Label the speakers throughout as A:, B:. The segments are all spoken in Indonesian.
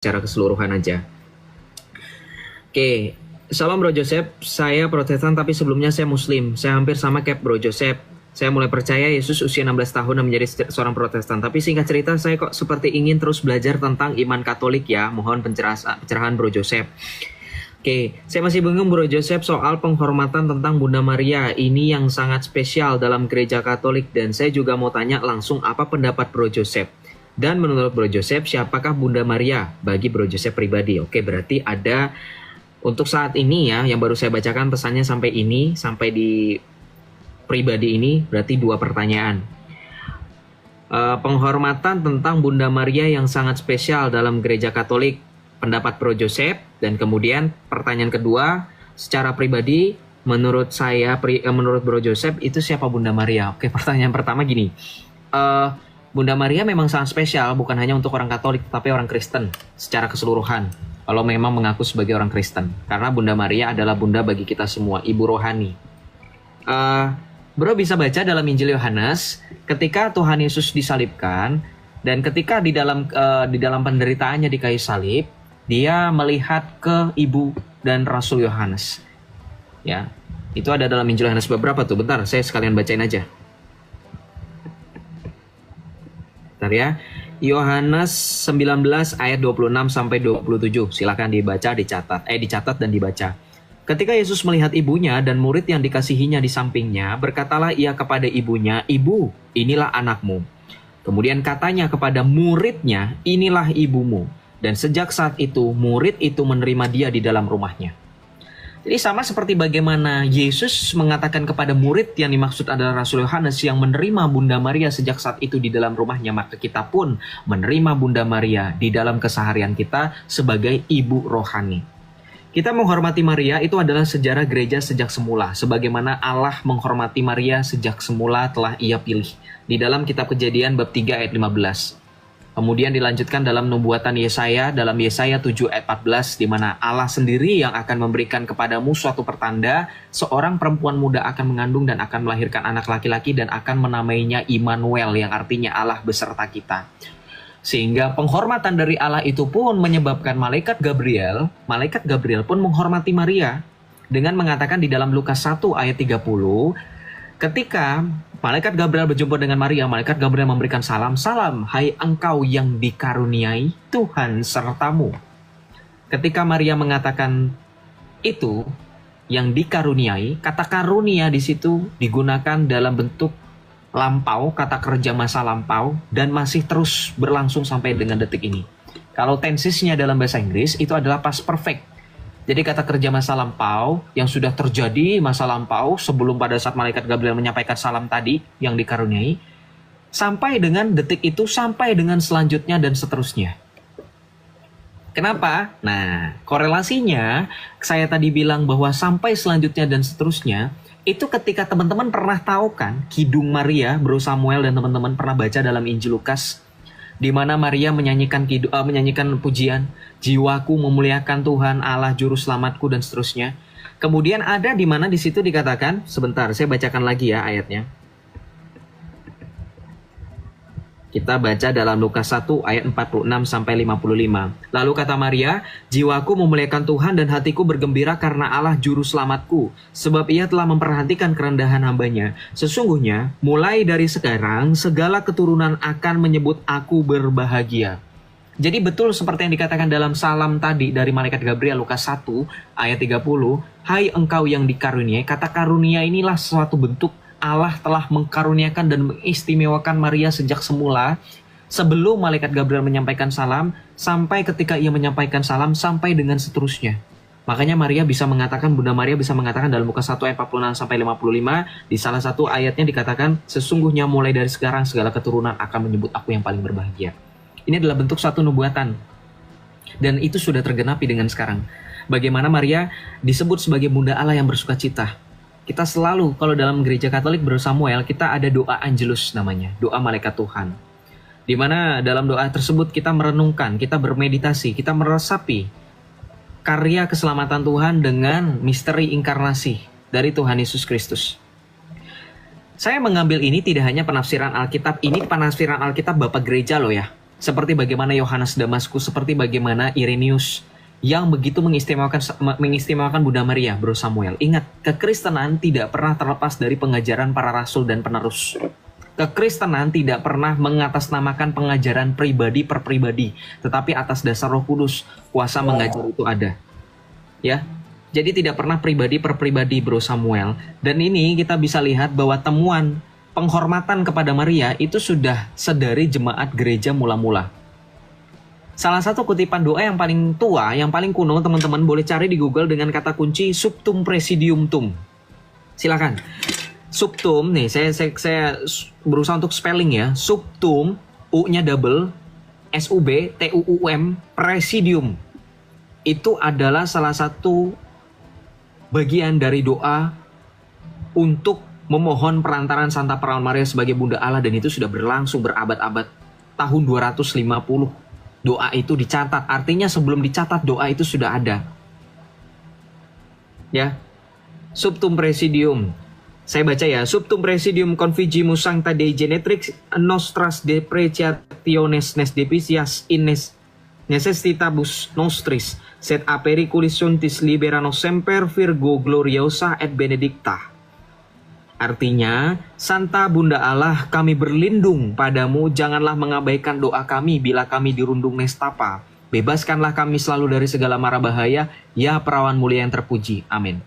A: secara keseluruhan aja. Oke, Salam Bro Joseph, saya Protestan tapi sebelumnya saya Muslim. Saya hampir sama kayak Bro Joseph. Saya mulai percaya Yesus usia 16 tahun dan menjadi seorang Protestan. Tapi singkat cerita saya kok seperti ingin terus belajar tentang iman Katolik ya. Mohon pencerahan Bro Joseph. Oke, saya masih bingung Bro Joseph soal penghormatan tentang Bunda Maria. Ini yang sangat spesial dalam gereja Katolik. Dan saya juga mau tanya langsung apa pendapat Bro Joseph. Dan menurut Bro Joseph, siapakah Bunda Maria bagi Bro Joseph pribadi? Oke, berarti ada untuk saat ini ya, yang baru saya bacakan pesannya sampai di pribadi ini, berarti 2 pertanyaan. Penghormatan tentang Bunda Maria yang sangat spesial dalam gereja Katolik, pendapat Bro Joseph. Dan kemudian pertanyaan kedua, secara pribadi, menurut Bro Joseph, itu siapa Bunda Maria? Oke, pertanyaan pertama gini. Bunda Maria memang sangat spesial, bukan hanya untuk orang Katolik, tapi orang Kristen secara keseluruhan. Kalau memang mengaku sebagai orang Kristen. Karena Bunda Maria adalah bunda bagi kita semua, ibu rohani. Bro bisa baca dalam Injil Yohanes, ketika Tuhan Yesus disalibkan, dan ketika di dalam penderitaannya di kayu salib, dia melihat ke ibu dan Rasul Yohanes. Ya, itu ada dalam Injil Yohanes beberapa tuh. Bentar, saya sekalian bacain aja. Bentar ya. Yohanes 19 ayat 26 sampai 27. Silakan dibaca, dicatat dan dibaca. Ketika Yesus melihat ibunya dan murid yang dikasihinya di sampingnya, berkatalah ia kepada ibunya, "Ibu, inilah anakmu." Kemudian katanya kepada muridnya, "Inilah ibumu." Dan sejak saat itu, murid itu menerima dia di dalam rumahnya. Jadi sama seperti bagaimana Yesus mengatakan kepada murid yang dimaksud adalah Rasul Yohanes yang menerima Bunda Maria sejak saat itu di dalam rumahnya, maka kita pun menerima Bunda Maria di dalam keseharian kita sebagai ibu rohani. Kita menghormati Maria itu adalah sejarah gereja sejak semula, sebagaimana Allah menghormati Maria sejak semula telah ia pilih. Di dalam kitab Kejadian bab 3 ayat 15. Kemudian dilanjutkan dalam nubuatan Yesaya, dalam Yesaya 7 ayat 14, di mana Allah sendiri yang akan memberikan kepadamu suatu pertanda, seorang perempuan muda akan mengandung dan akan melahirkan anak laki-laki dan akan menamainya Immanuel, yang artinya Allah beserta kita. Sehingga penghormatan dari Allah itu pun menyebabkan malaikat Gabriel pun menghormati Maria dengan mengatakan di dalam Lukas 1 ayat 30, ketika malaikat Gabriel berjumpa dengan Maria, malaikat Gabriel memberikan salam, "Salam, hai engkau yang dikaruniai, Tuhan sertamu." Ketika Maria mengatakan itu, yang dikaruniai, kata karunia di situ digunakan dalam bentuk lampau, kata kerja masa lampau, dan masih terus berlangsung sampai dengan detik ini. Kalau tensesnya dalam bahasa Inggris, itu adalah past perfect. Jadi kata kerja masa lampau yang sudah terjadi masa lampau sebelum pada saat malaikat Gabriel menyampaikan salam tadi yang dikaruniai, sampai dengan detik itu, sampai dengan selanjutnya dan seterusnya. Kenapa? Nah, korelasinya saya tadi bilang bahwa sampai selanjutnya dan seterusnya, itu ketika teman-teman pernah tahu kan Kidung Maria, Bro Samuel dan teman-teman pernah baca dalam Injil Lukas, di mana Maria menyanyikan pujian, "Jiwaku memuliakan Tuhan Allah juru selamatku," dan seterusnya. Kemudian ada di mana di situ dikatakan, sebentar saya bacakan lagi ya ayatnya. Kita baca dalam Lukas 1 ayat 46 sampai 55. Lalu kata Maria, "Jiwaku memuliakan Tuhan dan hatiku bergembira karena Allah juru selamatku, sebab ia telah memperhatikan kerendahan hambanya. Sesungguhnya, mulai dari sekarang, segala keturunan akan menyebut aku berbahagia." Jadi betul seperti yang dikatakan dalam salam tadi dari malaikat Gabriel Lukas 1 ayat 30, "Hai engkau yang dikaruniai," kata karunia inilah suatu bentuk Allah telah mengkaruniakan dan mengistimewakan Maria sejak semula, sebelum malaikat Gabriel menyampaikan salam, sampai ketika ia menyampaikan salam, sampai dengan seterusnya. Makanya Bunda Maria bisa mengatakan dalam Lukas 1 ayat 46 sampai 55, di salah satu ayatnya dikatakan, "Sesungguhnya mulai dari sekarang segala keturunan akan menyebut aku yang paling berbahagia." Ini adalah bentuk suatu nubuatan. Dan itu sudah tergenapi dengan sekarang. Bagaimana Maria disebut sebagai Bunda Allah yang bersuka cita. Kita selalu, kalau dalam gereja Katolik Bro Samuel, kita ada doa Angelus namanya, doa malaikat Tuhan. Di mana dalam doa tersebut kita merenungkan, kita bermeditasi, kita meresapi karya keselamatan Tuhan dengan misteri inkarnasi dari Tuhan Yesus Kristus. Saya mengambil ini tidak hanya penafsiran Alkitab, ini penafsiran Alkitab Bapak Gereja loh ya. Seperti bagaimana Yohanes Damaskus, seperti bagaimana Irenaeus yang begitu mengistimewakan Bunda Maria, Bro Samuel. Ingat, kekristenan tidak pernah terlepas dari pengajaran para rasul dan penerus. Kekristenan tidak pernah mengatasnamakan pengajaran pribadi per pribadi, tetapi atas dasar Roh Kudus, kuasa mengajar itu ada. Ya, jadi tidak pernah pribadi per pribadi, Bro Samuel. Dan ini kita bisa lihat bahwa temuan penghormatan kepada Maria itu sudah sedari jemaat gereja mula-mula. Salah satu kutipan doa yang paling tua, yang paling kuno, teman-teman boleh cari di Google dengan kata kunci Subtum Praesidium Tum. Silakan. Subtum, nih saya berusaha untuk spelling ya. Subtum, U-nya double, S-U-B-T-U-U-M, Praesidium. Itu adalah salah satu bagian dari doa untuk memohon perantaran Santa Perawan Maria sebagai Bunda Allah, dan itu sudah berlangsung berabad-abad. Tahun 250 doa itu dicatat, artinya sebelum dicatat doa itu sudah ada. Ya, Subtum Praesidium. Saya baca ya, Subtum Praesidium Configimus Sancta Dei Genetrix Nostras Depreciationes Nepicias Ines Necessitabus Nostris sed a periculis suntis libera nos semper Virgo gloriosa et benedicta. Artinya, Santa Bunda Allah, kami berlindung padamu, janganlah mengabaikan doa kami bila kami dirundung nestapa. Bebaskanlah kami selalu dari segala mara bahaya, ya perawan mulia yang terpuji. Amin.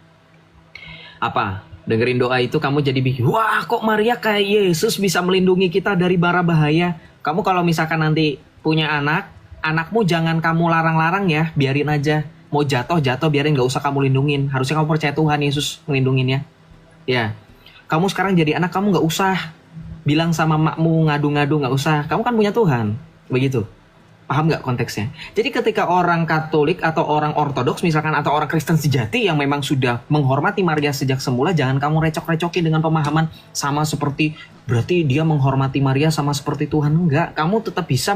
A: Apa? Dengerin doa itu kamu jadi bikin, wah kok Maria kayak Yesus bisa melindungi kita dari mara bahaya. Kamu kalau misalkan nanti punya anak, anakmu jangan kamu larang-larang ya, biarin aja. Mau jatuh, biarin, gak usah kamu lindungin. Harusnya kamu percaya Tuhan Yesus melindunginnya. Ya. Kamu sekarang jadi anak, kamu gak usah bilang sama makmu ngadu-ngadu, gak usah. Kamu kan punya Tuhan. Begitu. Paham gak konteksnya? Jadi ketika orang Katolik atau orang Ortodoks misalkan, atau orang Kristen sejati yang memang sudah menghormati Maria sejak semula, jangan kamu recok-recoki dengan pemahaman sama seperti, berarti dia menghormati Maria sama seperti Tuhan. Enggak. Kamu tetap bisa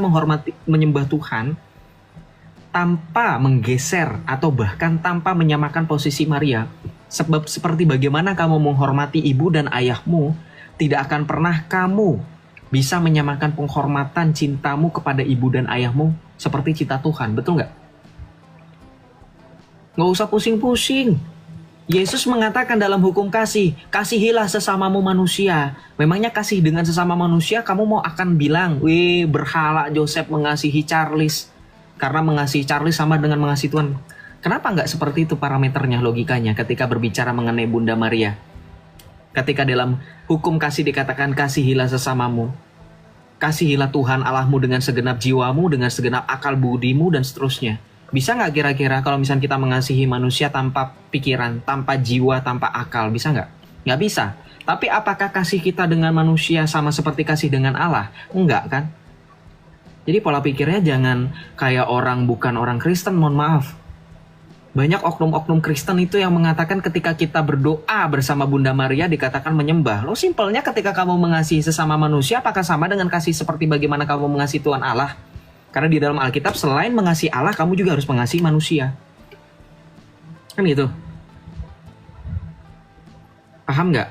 A: menyembah Tuhan tanpa menggeser atau bahkan tanpa menyamakan posisi Maria. Sebab seperti bagaimana kamu menghormati ibu dan ayahmu, tidak akan pernah kamu bisa menyamakan penghormatan cintamu kepada ibu dan ayahmu seperti cinta Tuhan. Betul nggak? Nggak usah pusing-pusing. Yesus mengatakan dalam hukum kasih, kasihilah sesamamu manusia. Memangnya kasih dengan sesama manusia kamu mau akan bilang, wih berhala Joseph mengasihi Charles, karena mengasihi Charles sama dengan mengasihi Tuhan. Kenapa nggak seperti itu parameternya, logikanya ketika berbicara mengenai Bunda Maria? Ketika dalam hukum kasih dikatakan kasihilah sesamamu, kasihilah Tuhan Allahmu dengan segenap jiwamu, dengan segenap akal budimu, dan seterusnya. Bisa nggak kira-kira kalau misalnya kita mengasihi manusia tanpa pikiran, tanpa jiwa, tanpa akal? Bisa nggak? Nggak bisa. Tapi apakah kasih kita dengan manusia sama seperti kasih dengan Allah? Enggak kan? Jadi pola pikirnya jangan kayak orang bukan orang Kristen, mohon maaf. Banyak oknum-oknum Kristen itu yang mengatakan ketika kita berdoa bersama Bunda Maria dikatakan menyembah. Lo simpelnya ketika kamu mengasihi sesama manusia, apakah sama dengan kasih seperti bagaimana kamu mengasihi Tuhan Allah? Karena di dalam Alkitab selain mengasihi Allah, kamu juga harus mengasihi manusia. Kan gitu. Paham nggak?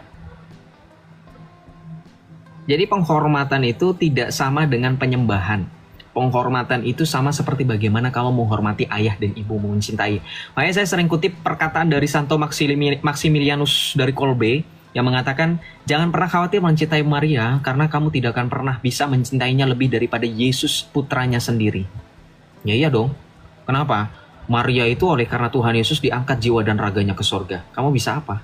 A: Jadi penghormatan itu tidak sama dengan penyembahan. Penghormatan itu sama seperti bagaimana kamu menghormati ayah dan ibu, mencintai. Makanya saya sering kutip perkataan dari Santo Maximilianus dari Kolbe yang mengatakan, jangan pernah khawatir mencintai Maria karena kamu tidak akan pernah bisa mencintainya lebih daripada Yesus putranya sendiri. Ya iya dong. Kenapa? Maria itu oleh karena Tuhan Yesus diangkat jiwa dan raganya ke sorga. Kamu bisa apa?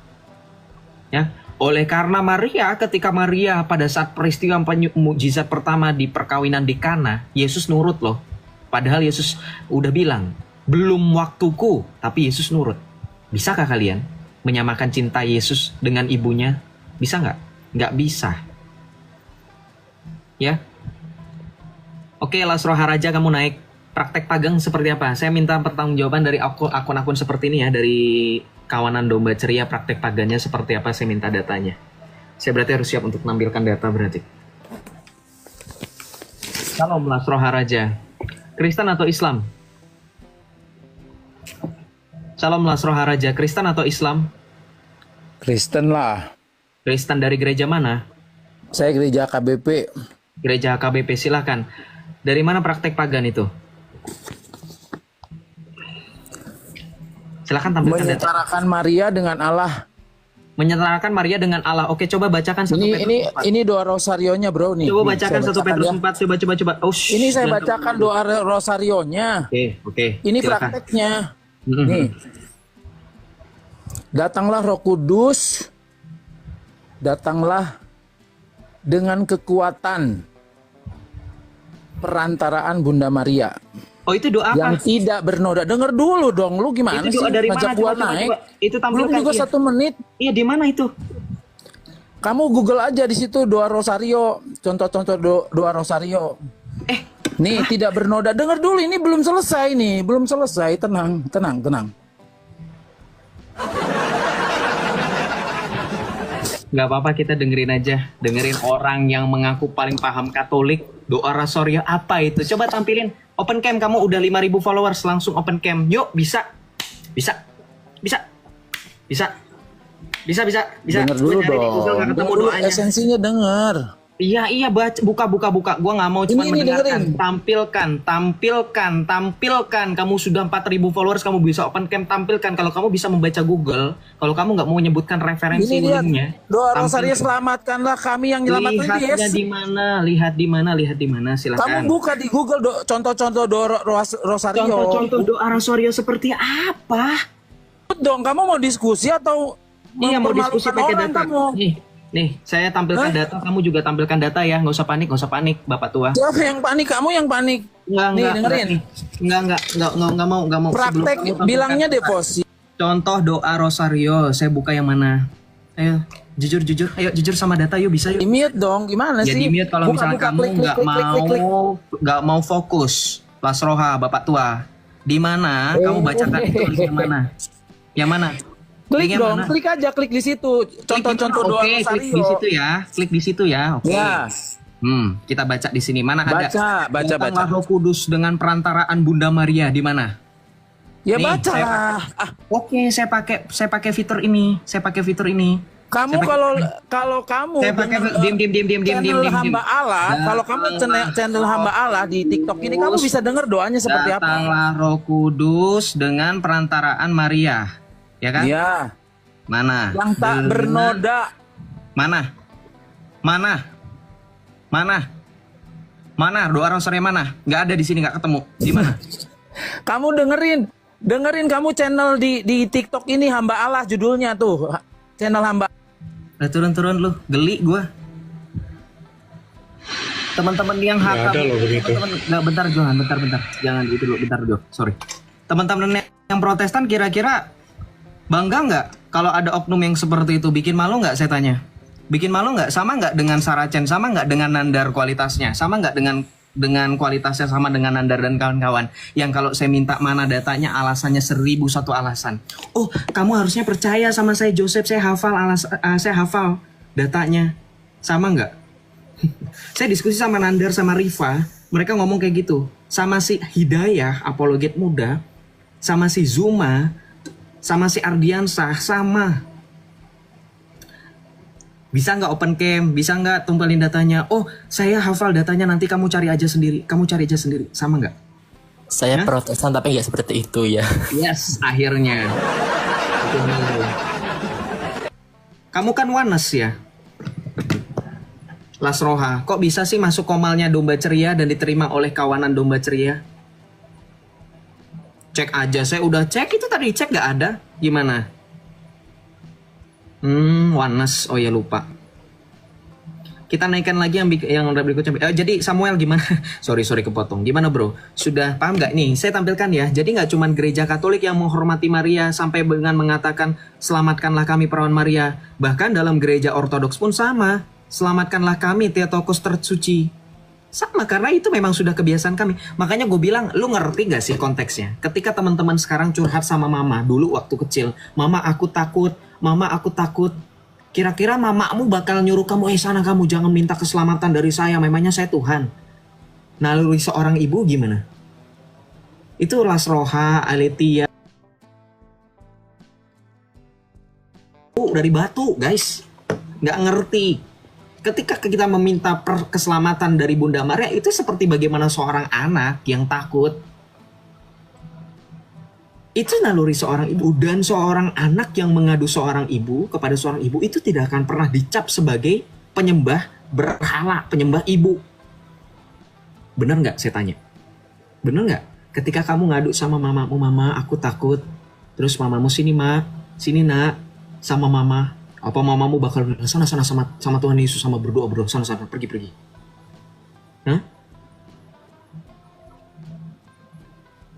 A: Ya. Oleh karena Maria, ketika Maria pada saat peristiwa mukjizat pertama di perkawinan di Kana, Yesus nurut loh. Padahal Yesus udah bilang, belum waktuku, tapi Yesus nurut. Bisakah kalian menyamakan cinta Yesus dengan ibunya? Bisa nggak? Nggak bisa. Ya. Oke, Lasro Haraja, kamu naik. Praktek pagang seperti apa? Saya minta pertanggungjawaban dari akun-akun seperti ini ya, dari kawanan domba ceria. Praktek pagangnya seperti apa, saya minta datanya. Saya berarti harus siap untuk menampilkan data berarti. Salam Lasro Haraja. Kristen atau Islam? Salam Lasro Haraja. Kristen atau Islam?
B: Kristen lah.
A: Kristen dari gereja mana?
B: Saya gereja KBP.
A: Gereja KBP, silakan. Dari mana praktek pagan itu? Silakan tampilkan data.
B: Menyetarakan Maria dengan Allah.
A: Menyetarakan Maria dengan Allah. Oke, coba bacakan 1 Petrus 4.
B: Ini doa rosarionya, bro, nih.
A: Coba
B: Nih,
A: bacakan
B: saya
A: 1 Petrus
B: ya.
A: 4. Coba. Oh,
B: Ini saya bacakan doa rosarionya.
A: Oke.
B: Ini
A: Silakan.
B: prakteknya. Nih. Datanglah Roh Kudus. Datanglah dengan kekuatan perantaraan Bunda Maria.
A: Oh, itu doa
B: Yang
A: apa?
B: tidak bernoda. Dengar dulu dong, lu gimana
A: Itu doa
B: sih?
A: dari
B: Ngajak
A: mana?
B: gua
A: Coba.
B: naik.
A: Itu tampilkan.
B: Belum juga
A: iya.
B: 1 menit.
A: Iya, di mana itu?
B: Kamu Google aja di situ doa rosario, contoh-contoh doa rosario. Nih, tidak bernoda. Dengar dulu, ini belum selesai nih, belum selesai. Tenang.
A: Nggak apa-apa, kita dengerin aja. Dengerin orang yang mengaku paling paham Katolik. Doa Rosario apa itu? Coba tampilin. Open cam, kamu udah 5.000 followers. Langsung open cam. Yuk, bisa.
B: Dengar dulu
A: Gua nyari di Google, nggak
B: dong.
A: ketemu
B: Dengar dulu
A: doanya.
B: esensinya, dengar.
A: Iya, buka. Gua nggak mau cuma
B: Ini
A: mendengarkan.
B: dengerin.
A: Tampilkan. Kamu sudah 4.000 followers, kamu bisa open cam, tampilkan. Kalau kamu bisa membaca Google, kalau kamu nggak mau menyebutkan referensi
B: Ini lihat
A: linknya,
B: doa
A: tampilkan.
B: rosario, selamatkanlah kami yang nyelamatkan
A: Lihatnya
B: Yesus.
A: lihat di mana,
B: Kamu
A: silakan.
B: buka di Google contoh-contoh doa rosario.
A: Contoh-contoh doa Rosario seperti apa?
B: Dong, kamu mau diskusi atau
A: Iya, mau diskusi
B: mempermalukan
A: pakai
B: orang
A: data.
B: kamu?
A: Nih, saya tampilkan data, kamu juga tampilkan data ya. Nggak usah panik, Bapak tua.
B: Siapa yang panik? Kamu yang panik. Nih, dengerin.
A: Nggak mau.
B: Praktek
A: Sebelum kamu
B: bilangnya
A: tampilkan
B: deposit.
A: contoh doa Rosario, saya buka yang mana? Ayo, jujur. Ayo, jujur sama data, yuk, bisa yuk.
B: Di mute dong, gimana
A: Ya
B: sih?
A: di mute kalau misalnya kamu
B: klik.
A: nggak mau fokus. Lasroha, Bapak tua. Di mana kamu bacakan itu yang mana? Yang mana?
B: Klik
A: Linknya
B: dong,
A: mana?
B: klik aja, klik di situ. Contoh-contoh doa
A: Oke,
B: rosario.
A: klik di situ ya. Oke.
B: Ya,
A: Kita baca di sini. Mana ada?
B: baca.
A: Datanglah Roh Kudus dengan perantaraan Bunda Maria. Di mana?
B: Ya
A: Nih,
B: baca
A: saya-
B: lah.
A: Oke, saya pakai fitur ini.
B: Kamu
A: Saya
B: kalau kamu
A: Saya pakai diam.
B: channel hamba Allah, kalau kamu channel hamba Allah di TikTok ini, kamu bisa dengar doanya seperti apa?
A: Datanglah Roh Kudus dengan perantaraan Maria. Ya kan?
B: Iya,
A: Mana?
B: yang tak bernoda.
A: Mana? Doa Rosario mana? Nggak ada di sini, nggak ketemu. Di mana?
B: Kamu dengerin kamu channel di TikTok ini hamba Allah judulnya tuh. Channel hamba.
A: Turun lu, geli gua. Teman-teman yang hakam.
C: ada loh begitu.
A: Nggak, bentar. Jangan itu dulu, bentar Jo. Sorry. Teman-teman yang Protestan kira-kira bangga nggak kalau ada oknum yang seperti itu? Bikin malu nggak, saya tanya? Bikin malu nggak? Sama nggak dengan Saracen? Sama nggak dengan Nandar kualitasnya? Sama nggak dengan kualitasnya sama dengan Nandar dan kawan-kawan? Yang kalau saya minta mana datanya, alasannya 1001 alasan. Oh, kamu harusnya percaya sama saya, Joseph. Saya hafal datanya. Sama nggak? Saya diskusi sama Nandar sama Riva, mereka ngomong kayak gitu. Sama si Hidayah, apologet muda, sama si Zuma, sama si Ardiansah, sama. Bisa nggak open cam? Bisa nggak tumpalin datanya? Oh, saya hafal datanya, nanti kamu cari aja sendiri. Sama nggak?
D: Saya Protestan tapi nggak seperti itu ya.
A: Yes, akhirnya. Kamu kan Wanes ya? Lasroha, kok bisa sih masuk komalnya Domba Ceria dan diterima oleh kawanan Domba Ceria? Cek aja, saya udah cek itu tadi, cek nggak ada. Gimana? Wanes, oh ya lupa. Kita naikkan lagi yang berikutnya. Jadi Samuel gimana? sorry kepotong. Gimana bro? Sudah paham nggak nih? Saya tampilkan ya. Jadi nggak cuma gereja Katolik yang menghormati Maria sampai dengan mengatakan selamatkanlah kami perawan Maria. Bahkan dalam gereja Ortodoks pun sama. Selamatkanlah kami Theotokos tersuci. Sama, karena itu memang sudah kebiasaan kami. Makanya gue bilang, lu ngerti gak sih konteksnya? Ketika teman-teman sekarang curhat sama mama dulu waktu kecil, mama aku takut. Kira-kira mamamu bakal nyuruh kamu, sana kamu jangan minta keselamatan dari saya, memangnya saya Tuhan. Naluri seorang ibu gimana? Itu Lasroha, Aletia. Dari batu guys. Gak ngerti. Ketika kita meminta keselamatan dari Bunda Maria, itu seperti bagaimana seorang anak yang takut. Itu naluri seorang ibu, dan seorang anak yang mengadu seorang ibu kepada seorang ibu itu tidak akan pernah dicap sebagai penyembah berhala, penyembah ibu. Benar nggak saya tanya? Benar nggak? Ketika kamu ngadu sama mamamu, mama aku takut. Terus mamamu, sini mak, sini nak, sama mama. Apa mamamu bakal bilang, sana sama Tuhan Yesus, sama berdoa, sana pergi. Hah?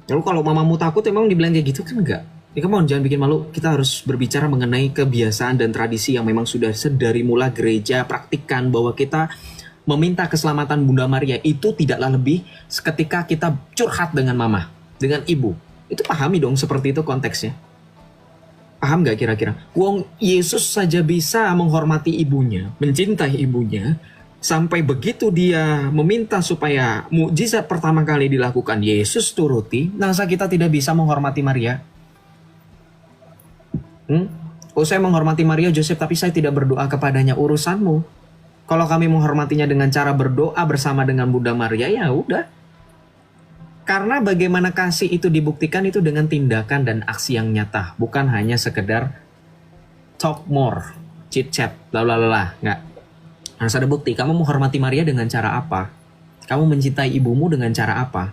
A: Lalu kalau mamamu takut emang dibilang kayak gitu kan enggak? Ya kamu jangan bikin malu. Kita harus berbicara mengenai kebiasaan dan tradisi yang memang sudah sedari mula gereja praktikkan, bahwa kita meminta keselamatan Bunda Maria itu tidaklah lebih ketika kita curhat dengan mama, dengan ibu. Itu pahami dong seperti itu konteksnya. Paham gak kira-kira? Wong Yesus saja bisa menghormati ibunya, mencintai ibunya, sampai begitu dia meminta supaya mukjizat pertama kali dilakukan Yesus turuti, masa kita tidak bisa menghormati Maria? Oh, saya menghormati Maria, Joseph, tapi saya tidak berdoa kepadanya, urusanmu. Kalau kami menghormatinya dengan cara berdoa bersama dengan Bunda Maria, ya udah. Karena bagaimana kasih itu dibuktikan itu dengan tindakan dan aksi yang nyata, bukan hanya sekedar talk more, chit chat, lalala, nggak. Harus ada bukti. Kamu menghormati Maria dengan cara apa? Kamu mencintai ibumu dengan cara apa?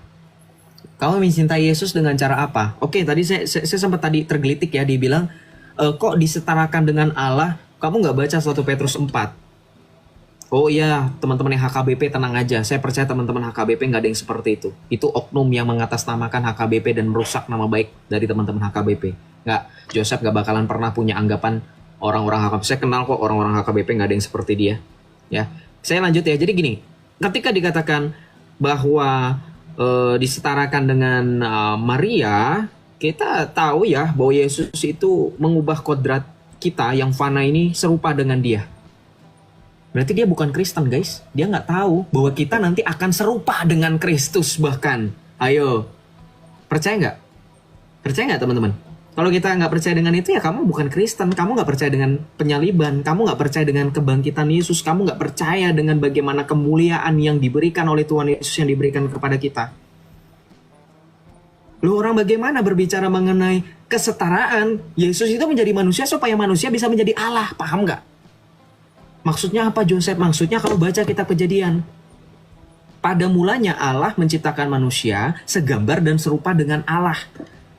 A: Kamu mencintai Yesus dengan cara apa? Oke, tadi saya sempat tadi tergelitik ya, dibilang kok disetarakan dengan Allah? Kamu nggak baca 1 Petrus 4? Oh iya, teman-teman yang HKBP tenang aja. Saya percaya teman-teman HKBP nggak ada yang seperti itu. Itu oknum yang mengatasnamakan HKBP dan merusak nama baik dari teman-teman HKBP. Nggak, Joseph nggak bakalan pernah punya anggapan orang-orang HKBP. Saya kenal kok orang-orang HKBP, nggak ada yang seperti dia. Ya, saya lanjut ya. Jadi gini, ketika dikatakan bahwa disetarakan dengan Maria, kita tahu ya bahwa Yesus itu mengubah kodrat kita yang fana ini serupa dengan dia. Berarti dia bukan Kristen, guys. Dia nggak tahu bahwa kita nanti akan serupa dengan Kristus bahkan. Ayo, percaya nggak? Percaya nggak teman-teman? Kalau kita nggak percaya dengan itu, ya kamu bukan Kristen. Kamu nggak percaya dengan penyaliban. Kamu nggak percaya dengan kebangkitan Yesus. Kamu nggak percaya dengan bagaimana kemuliaan yang diberikan oleh Tuhan Yesus yang diberikan kepada kita. Lu orang bagaimana berbicara mengenai kesetaraan? Yesus itu menjadi manusia supaya manusia bisa menjadi Allah. Paham nggak? Maksudnya apa, Joseph? Maksudnya kalau baca kitab Kejadian. Pada mulanya Allah menciptakan manusia segambar dan serupa dengan Allah.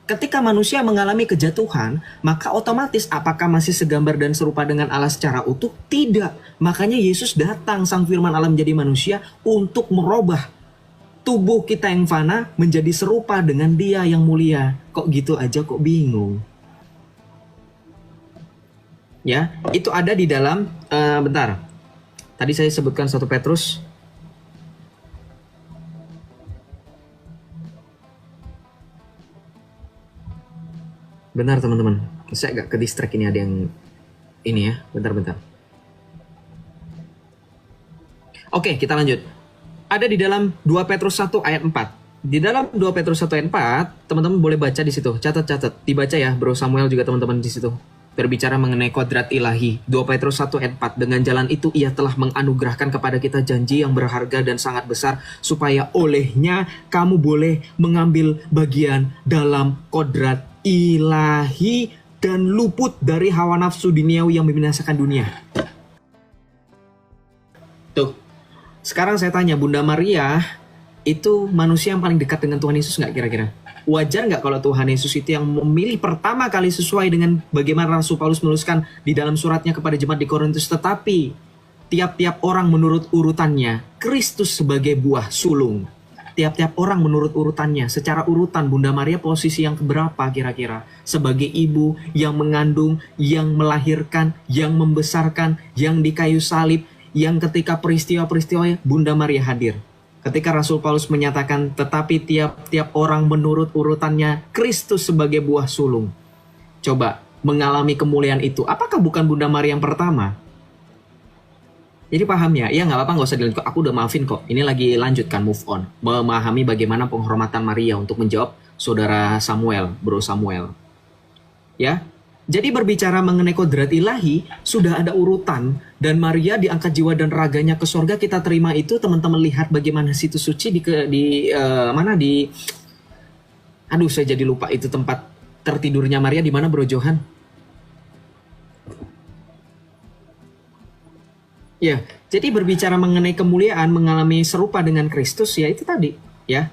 A: Ketika manusia mengalami kejatuhan, maka otomatis apakah masih segambar dan serupa dengan Allah secara utuh? Tidak. Makanya Yesus datang, Sang Firman Allah menjadi manusia untuk merubah tubuh kita yang fana menjadi serupa dengan Dia yang mulia. Kok gitu aja kok bingung? Ya, itu ada di dalam bentar. Tadi saya sebutkan 1 Petrus. Benar teman-teman. Saya agak ke distract, ini ada yang ini ya. Bentar. Oke, kita lanjut. Ada di dalam 2 Petrus 1 ayat 4. Di dalam 2 Petrus 1 ayat 4, teman-teman boleh baca di situ. Catat. Dibaca ya, Bro Samuel juga teman-teman di situ. Berbicara mengenai kodrat ilahi. 2 Petrus 1 ayat 4. Dengan jalan itu ia telah menganugerahkan kepada kita janji yang berharga dan sangat besar, supaya olehnya kamu boleh mengambil bagian dalam kodrat ilahi dan luput dari hawa nafsu duniawi yang membinasakan dunia. Tuh, sekarang saya tanya, Bunda Maria itu manusia yang paling dekat dengan Tuhan Yesus nggak kira-kira? Wajar nggak kalau Tuhan Yesus itu yang memilih pertama kali sesuai dengan bagaimana Rasul Paulus menuliskan di dalam suratnya kepada jemaat di Korintus, tetapi tiap-tiap orang menurut urutannya, Kristus sebagai buah sulung. Tiap-tiap orang menurut urutannya, secara urutan Bunda Maria posisi yang keberapa kira-kira? Sebagai ibu yang mengandung, yang melahirkan, yang membesarkan, yang di kayu salib, yang ketika peristiwa-peristiwa Bunda Maria hadir. Ketika Rasul Paulus menyatakan, tetapi tiap-tiap orang menurut urutannya, Kristus sebagai buah sulung. Coba, mengalami kemuliaan itu, apakah bukan Bunda Maria yang pertama? Jadi paham ya? Ya nggak apa-apa, nggak usah dilanjut. Aku udah maafin kok. Ini lagi lanjutkan, move on. Memahami bagaimana penghormatan Maria untuk menjawab saudara Samuel, Bro Samuel. Ya, Jadi berbicara mengenai kodrat ilahi, sudah ada urutan, dan Maria diangkat jiwa dan raganya ke sorga, kita terima itu. Teman-teman lihat bagaimana situs suci mana di, aduh saya jadi lupa itu tempat tertidurnya Maria di mana, Bro Johan? Ya, jadi berbicara mengenai kemuliaan, mengalami serupa dengan Kristus, ya itu tadi, ya.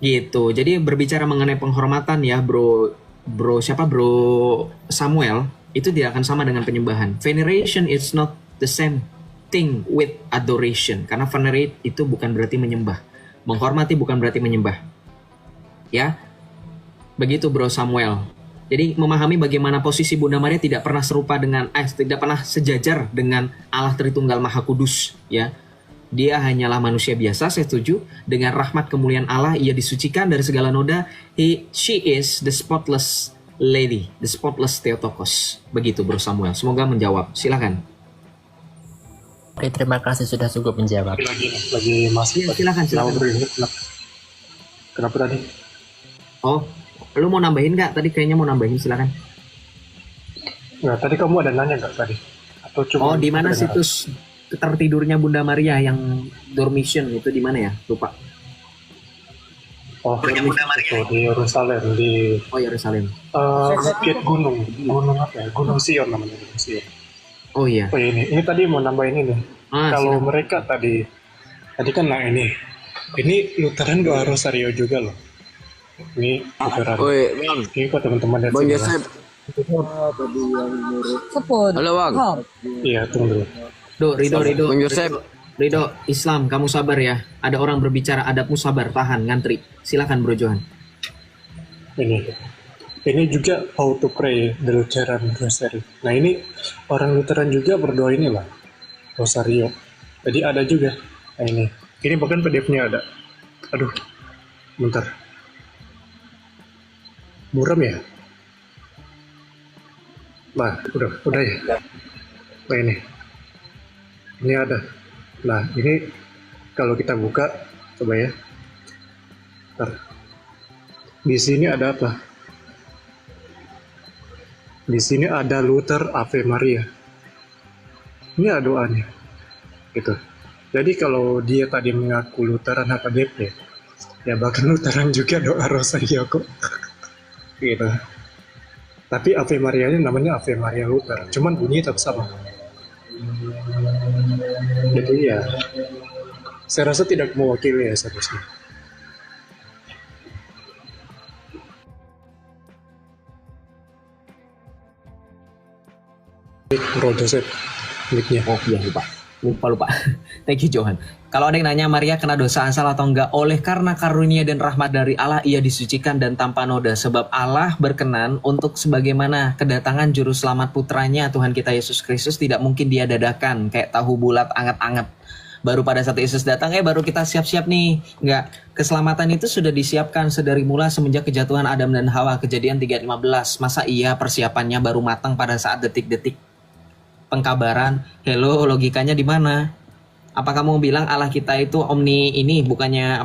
A: Gitu. Jadi berbicara mengenai penghormatan ya, Bro Samuel, itu tidak akan sama dengan penyembahan. Veneration is not the same thing with adoration. Karena venerate itu bukan berarti menyembah. Menghormati bukan berarti menyembah. Ya. Begitu Bro Samuel. Jadi memahami bagaimana posisi Bunda Maria tidak pernah tidak pernah sejajar dengan Allah Tritunggal Maha Kudus, ya. Dia hanyalah manusia biasa, saya setuju. Dengan rahmat kemuliaan Allah, ia disucikan dari segala noda. She is the spotless lady, the spotless Theotokos. Begitu Bro Samuel. Semoga menjawab. Silakan.
D: Oke, terima kasih sudah cukup menjawab.
C: Lagi masih.
A: Ya, silakan.
C: Kenapa tadi?
A: Oh, lu mau nambahin nggak? Tadi kayaknya mau nambahin. Silakan.
C: Nah, tadi kamu ada nanya nggak tadi? Atau cuma?
A: Oh, di mana situs tertidurnya Bunda Maria yang dormition itu di mana ya? Lupa.
C: Oh, itu di Yerusalem, di
A: Yerusalem.
C: Bukit Gunung apa ya? Gunung Sion namanya, Gunung Sion.
A: Oh iya.
C: Oh ini tadi mau nambahin ini. Kalau
A: silakan.
C: mereka tadi kan ini Lutheran doa Rosario juga loh. Ini Lutheran. Ini kok teman-teman dari
E: Bang
C: sebelah.
E: Yosep. Halo Bang.
C: Iya, tunggu dulu.
A: Ridho, Islam, kamu sabar ya. Ada orang berbicara, adabmu sabar, tahan, ngantri. Silakan Bro Johan.
C: Ini juga how to pray the Lutheran Rosary. Nah ini orang Lutheran juga berdoa inilah Rosario. Jadi ada juga. Nah ini bahkan PDF-nya ada. Aduh, bentar. Buram ya? Nah, udah ya. Nah ini ada. Nah ini kalau kita buka, coba ya. Bentar. Di sini ada apa? Di sini ada Luther Ave Maria. Ini ada doanya, gitu. Jadi kalau dia tadi mengaku Lutheran apa DP, ya bahkan Lutheran juga doa Rosario kok, gitu. Tapi Ave Maria-nya namanya Ave Maria Luther, cuman bunyinya tetap sama. Jadi ya, saya rasa tidak mewakili ya seharusnya. Bro Joseph, mic-nya.
A: Oh iya, lupa. Thank you Johan. Kalau ada yang nanya Maria kena dosa asal atau enggak, oleh karena karunia dan rahmat dari Allah ia disucikan dan tanpa noda, sebab Allah berkenan untuk sebagaimana kedatangan juru selamat putranya Tuhan kita Yesus Kristus tidak mungkin dia dadakan kayak tahu bulat anget-anget. Baru pada saat Yesus datang baru kita siap-siap nih. Enggak, keselamatan itu sudah disiapkan sedari mula semenjak kejatuhan Adam dan Hawa, Kejadian 3:15. Masa iya persiapannya baru matang pada saat detik-detik pengkabaran? Hello, logikanya di mana? Apa kamu bilang Allah kita itu omni ini bukannya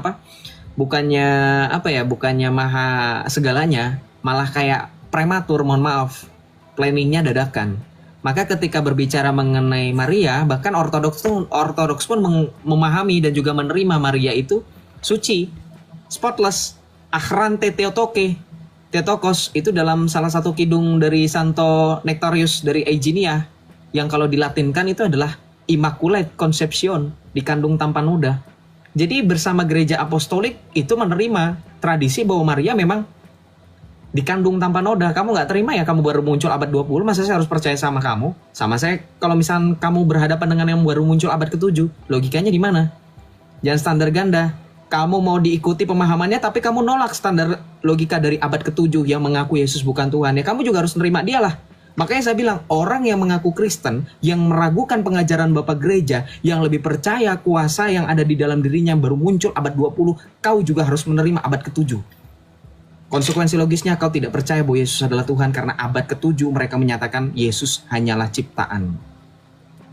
A: maha segalanya, malah kayak prematur, mohon maaf, planningnya dadakan. Maka ketika berbicara mengenai Maria, bahkan ortodoks pun memahami dan juga menerima Maria itu suci, spotless, akhrante Theotokos itu dalam salah satu kidung dari Santo Nectarius dari Aegina, yang kalau dilatinkan itu adalah Immaculate Conception, dikandung tanpa noda. Jadi bersama gereja apostolik itu menerima tradisi bahwa Maria memang dikandung tanpa noda. Kamu nggak terima ya, kamu baru muncul abad 20, masa saya harus percaya sama kamu? Sama saya kalau misalnya kamu berhadapan dengan yang baru muncul abad ke-7, logikanya di mana? Jangan standar ganda. Kamu mau diikuti pemahamannya tapi kamu nolak standar logika dari abad ke-7 yang mengaku Yesus bukan Tuhan. Ya kamu juga harus menerima dia lah. Makanya saya bilang, orang yang mengaku Kristen, yang meragukan pengajaran Bapak Gereja, yang lebih percaya kuasa yang ada di dalam dirinya baru muncul abad 20, kau juga harus menerima abad ke-7. Konsekuensi logisnya, kau tidak percaya bahwa Yesus adalah Tuhan karena abad ke-7 mereka menyatakan Yesus hanyalah ciptaan.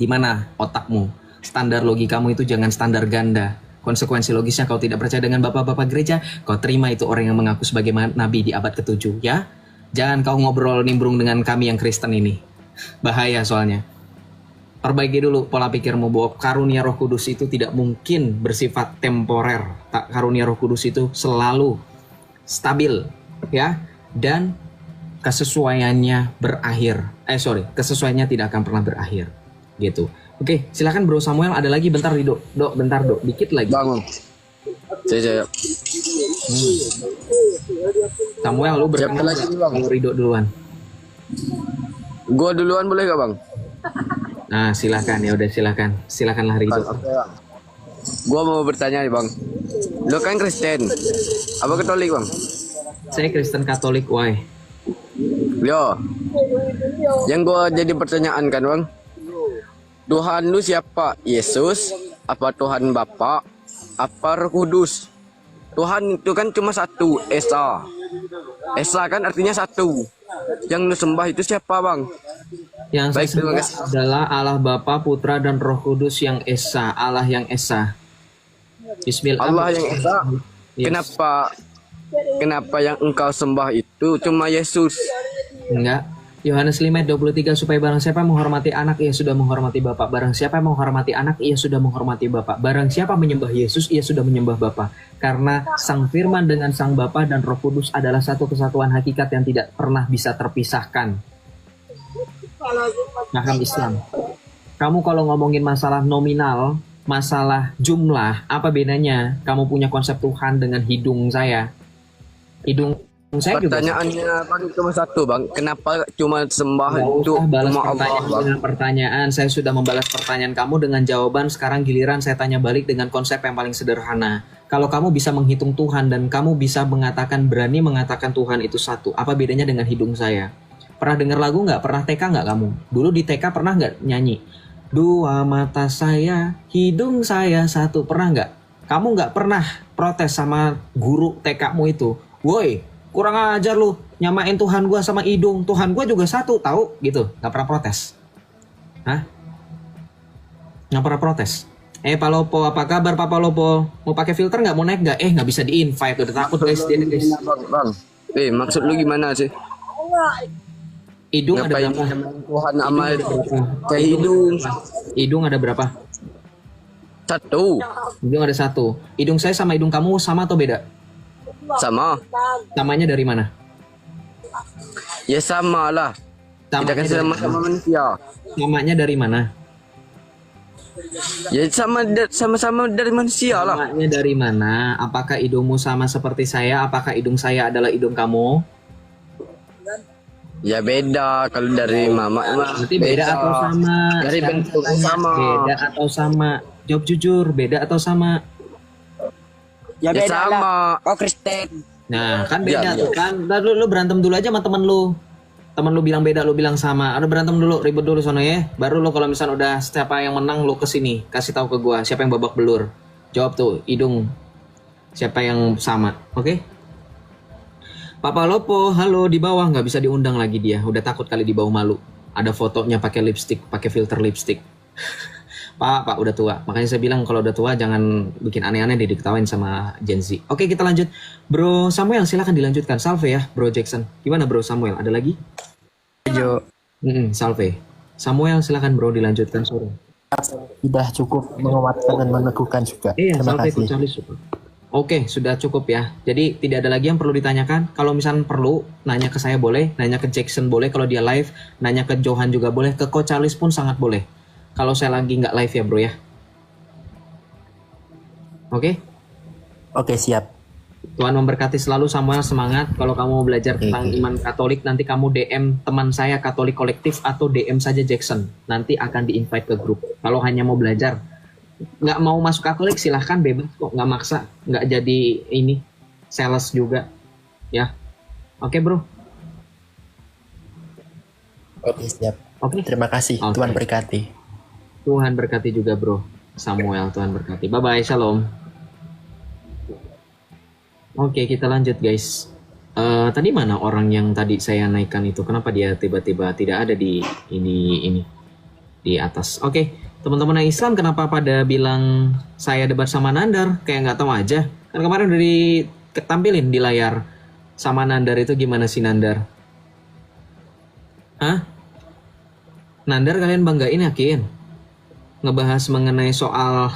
A: Di mana otakmu? Standar logikamu itu jangan standar ganda. Konsekuensi logisnya, kau tidak percaya dengan Bapak-Bapak Gereja, kau terima itu orang yang mengaku sebagai nabi di abad ke-7, ya? Jangan kau ngobrol nimbrung dengan kami yang Kristen ini. Bahaya soalnya. Perbaiki dulu pola pikirmu bahwa karunia Roh Kudus itu tidak mungkin bersifat temporer. Karunia Roh Kudus itu selalu stabil, ya, dan kesesuaiannya berakhir. Kesesuaiannya tidak akan pernah berakhir, gitu. Oke, silakan Bro Samuel. Ada lagi bentar, Dok. Bentar, Dok. Dikit lagi.
E: Bang. Saya.
A: Samuel, lu berkenan kalau Rido duluan.
E: Gua duluan boleh gak, Bang?
A: Nah, silakan, ya udah silakanlah Rido.
E: Gua mau bertanya nih, Bang. Lu kan Kristen, apa Katolik, Bang?
A: Saya Kristen Katolik, why?
E: Yo, yang gua jadi pertanyaan kan, Bang, Tuhan lu siapa? Yesus, apa Tuhan Bapa, apa Roh Kudus? Tuhan itu kan cuma satu, Esa. Esa kan artinya satu. Yang lu sembah itu siapa, Bang?
A: Yang
E: Baik,
A: saya
E: terima
A: sembah
E: kasih.
A: adalah Allah Bapa, Putra, dan Roh Kudus yang Esa. Allah yang Esa. Bismillah.
E: Allah yang Esa.
A: Yes.
E: Kenapa yang engkau sembah itu cuma Yesus?
A: Enggak. Yohanes 5 ayat 23, supaya barang siapa menghormati anak, ia sudah menghormati Bapa. Barang siapa menghormati anak, ia sudah menghormati Bapa. Barang siapa menyembah Yesus, ia sudah menyembah Bapa. Karena Sang Firman dengan Sang Bapa dan Roh Kudus adalah satu kesatuan hakikat yang tidak pernah bisa terpisahkan. Paham Islam. Kamu kalau ngomongin masalah nominal, masalah jumlah, apa bedanya kamu punya konsep Tuhan dengan hidung saya? Hidung saya juga.
E: Pertanyaannya Bang cuma satu, Bang. Kenapa cuma sembah
A: Nggak
E: itu
A: usah balas
E: cuma Allah,
A: pertanyaan
E: Bang?
A: dengan pertanyaan. Saya sudah membalas pertanyaan kamu dengan jawaban. Sekarang giliran saya tanya balik dengan konsep yang paling sederhana. Kalau kamu bisa menghitung Tuhan dan kamu bisa berani mengatakan Tuhan itu satu, apa bedanya dengan hidung saya? Pernah dengar lagu nggak? Pernah TK nggak kamu? Dulu di TK pernah nggak nyanyi? Dua mata saya, hidung saya satu. Pernah nggak? Kamu nggak pernah protes sama guru TK-mu itu? Woi, kurang ajar lu, nyamain Tuhan gua sama hidung. Tuhan gua juga satu, tahu gitu. Nggak pernah protes. Hah? Nggak pernah protes. Pak Lopo, apa kabar Papa Lopo? Mau pakai filter nggak? Mau naik nggak? Nggak bisa di-invite, udah takut guys dia guys.
E: Bang. Maksud lu gimana sih?
A: Hidung ada
E: Ngapain
A: berapa?
E: nyamain Tuhan sama kayak
A: Hidung.
E: hidung?
A: Hidung ada berapa?
E: Satu.
A: Hidung ada satu. Hidung saya sama hidung kamu sama atau beda?
E: Sama.
A: Samanya dari mana?
E: Ya sama lah. Kita
A: Samanya
E: kan
A: dari
E: sama-sama
A: mana?
E: manusia.
A: Samanya dari mana?
E: Ya sama-sama dari manusia lah.
A: Samanya dari mana? Apakah hidungmu sama seperti saya? Apakah hidung saya adalah hidung kamu?
E: Ya beda kalau dari mama
A: Berarti beda atau sama?
E: Dari
A: Sekarang
E: bentuk
A: saya tanya,
E: sama.
A: Beda atau sama? Jawab jujur, beda atau sama?
E: Ya sama.
F: Oh Kristen.
A: Nah, kan beda
E: Ya,
A: tuh kan. Ntar lu berantem dulu aja sama temen lu. Temen lu bilang beda, lu bilang sama. Ada berantem dulu, ribut dulu sono ya. Baru lu kalau misalnya udah siapa yang menang lu kesini, kasih tahu ke gua siapa yang babak belur. Jawab tuh, hidung siapa yang sama, oke? Papa Lopo, halo di bawah, nggak bisa diundang lagi dia. Udah takut kali di bawah malu. Ada fotonya pakai lipstick, pakai filter lipstick. Pak udah tua. Makanya saya bilang kalau udah tua jangan bikin aneh-aneh deh diketawain sama Gen Z. Oke, kita lanjut. Bro Samuel silakan dilanjutkan. Salve ya, Bro Jackson. Gimana Bro Samuel? Ada lagi?
D: Jo,
A: Salve. Samuel silakan Bro dilanjutkan suruh.
D: sudah cukup menguatkan dan meneguhkan juga.
A: Iya,
D: Terima
A: salve
D: kasih.
A: Charlie super. Oke, sudah cukup ya. Jadi tidak ada lagi yang perlu ditanyakan. Kalau misalnya perlu, nanya ke saya boleh, nanya ke Jackson boleh kalau dia live, nanya ke Johan juga boleh, ke Coach Charles pun sangat boleh. Kalau saya lagi nggak live ya bro ya. Oke?
D: Oke, siap.
A: Tuhan memberkati selalu Samuel, semangat. Kalau kamu mau belajar tentang
D: Oke.
A: iman Katolik, nanti kamu DM teman saya Katolik Kolektif atau DM saja Jackson. Nanti akan di-invite ke grup. Kalau hanya mau belajar, nggak mau masuk Katolik silahkan bebas kok, nggak maksa, nggak jadi ini sales juga, ya. Oke bro.
D: Oke, siap.
A: Oke.
D: Terima kasih.
A: Oke.
D: Tuhan berkati.
A: Tuhan berkati juga bro. Samuel, Tuhan berkati. Bye bye, shalom. Oke, kita lanjut guys. Tadi mana orang yang tadi saya naikkan itu? Kenapa dia tiba-tiba tidak ada di ini di atas? Oke, teman-teman yang Islam kenapa pada bilang saya debat sama Nandar? Kayak nggak tahu aja. Kan kemarin udah ditampilin di layar sama Nandar itu gimana sih Nandar? Hah? Nandar kalian banggain yakin? Ngebahas mengenai soal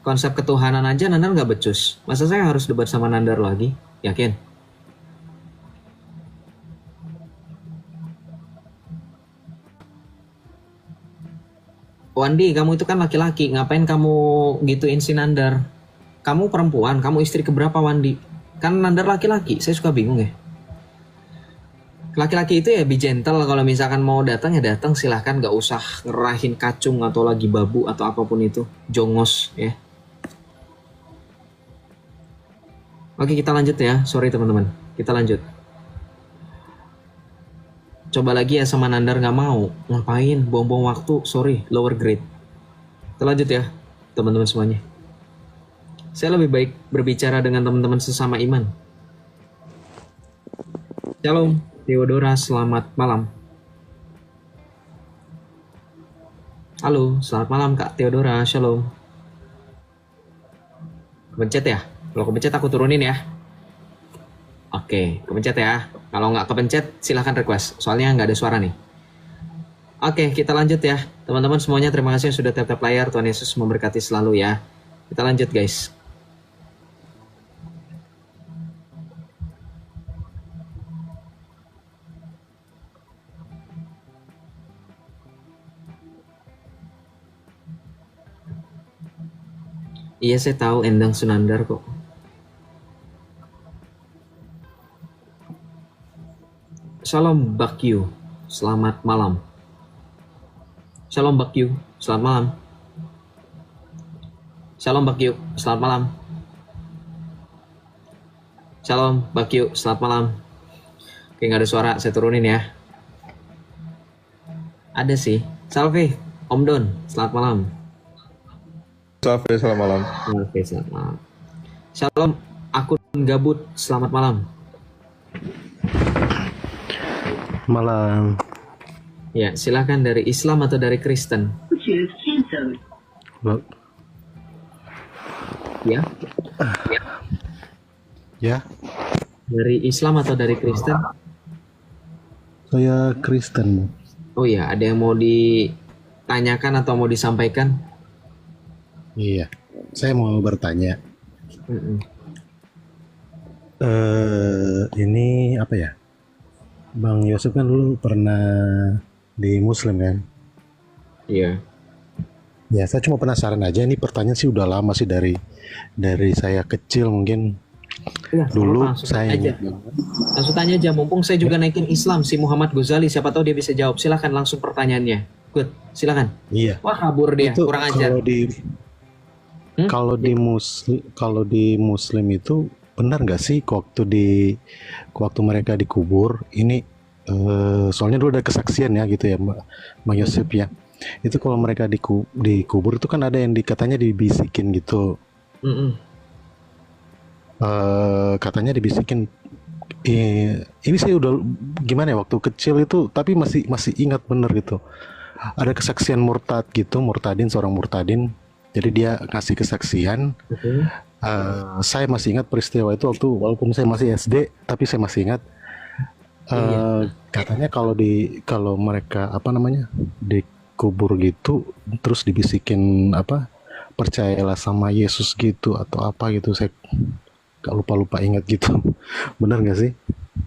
A: konsep ketuhanan aja Nandar nggak becus. Masa saya harus debat sama Nandar lagi? Yakin? Wandi, kamu itu kan laki-laki. Ngapain kamu gituin si Nandar? Kamu perempuan, kamu istri keberapa Wandi? Kan Nandar laki-laki, saya suka bingung ya. Laki-laki itu ya be gentle, kalau misalkan mau datang ya datang, silahkan, gak usah ngerahin kacung atau lagi babu atau apapun itu, jongos ya. Oke, kita lanjut ya, sorry teman-teman, kita lanjut. Coba lagi ya sama Nandar, gak mau, ngapain, buang-buang waktu, sorry, lower grade. Kita lanjut ya teman-teman semuanya. Saya lebih baik berbicara dengan teman-teman sesama iman. Shalom Theodora, selamat malam. Halo, selamat malam Kak Theodora, shalom. Kepencet ya? Kalau kepencet aku turunin ya. Oke, kepencet ya. Kalau nggak kepencet, silahkan request. Soalnya nggak ada suara nih. Oke, kita lanjut ya. Teman-teman semuanya, terima kasih yang sudah tap-tap layar. Tuhan Yesus memberkati selalu ya. Kita lanjut guys. Iya, saya tahu Endang Sunandar kok. Shalom Bakyu, selamat malam. Shalom Bakyu, selamat malam. Shalom Bakyu, selamat malam. Shalom Bakyu, selamat malam. Oke, nggak ada suara, saya turunin ya. Ada sih. Salve, Om Don, selamat malam.
F: Salve, selamat malam.
A: Oke, selamat malam. Shalom, akun gabut, selamat malam.
G: Malam.
A: Ya, silakan dari Islam atau dari Kristen? Ya. Ya.
G: Ya,
A: Dari Islam atau dari Kristen?
G: saya Kristen.
A: Oh iya, ada yang mau ditanyakan atau mau disampaikan?
G: Iya, saya mau bertanya.
A: Mm-mm.
G: Ini apa ya? Bang Yosef kan dulu pernah di Muslim kan?
A: Iya.
G: Ya, saya cuma penasaran aja. Ini pertanyaan sih udah lama sih dari saya kecil mungkin.
A: Iya,
G: Dulu
A: langsung
G: saya
A: aja. Langsung tanya aja, mumpung saya juga naikin Islam, si Muhammad Ghazali, siapa tahu dia bisa jawab. Silakan langsung pertanyaannya. Good, silakan.
G: Iya.
A: Wah, kabur dia,
G: Itu
A: kurang ajar.
G: kalau di Muslim itu benar nggak sih waktu mereka dikubur ini soalnya dulu ada kesaksian ya gitu ya Mbak Yosef ya. Itu kalau mereka dikubur itu kan ada yang katanya dibisikin gitu. Katanya dibisikin ini sih udah gimana ya waktu kecil itu tapi masih ingat bener gitu. Ada kesaksian murtadin, seorang murtadin. Jadi dia ngasih kesaksian. Saya masih ingat peristiwa itu waktu walaupun saya masih SD, tapi saya masih ingat. Katanya kalau mereka dikubur gitu, terus dibisikin percayalah sama Yesus gitu atau apa gitu. Saya gak lupa ingat gitu. Benar nggak sih?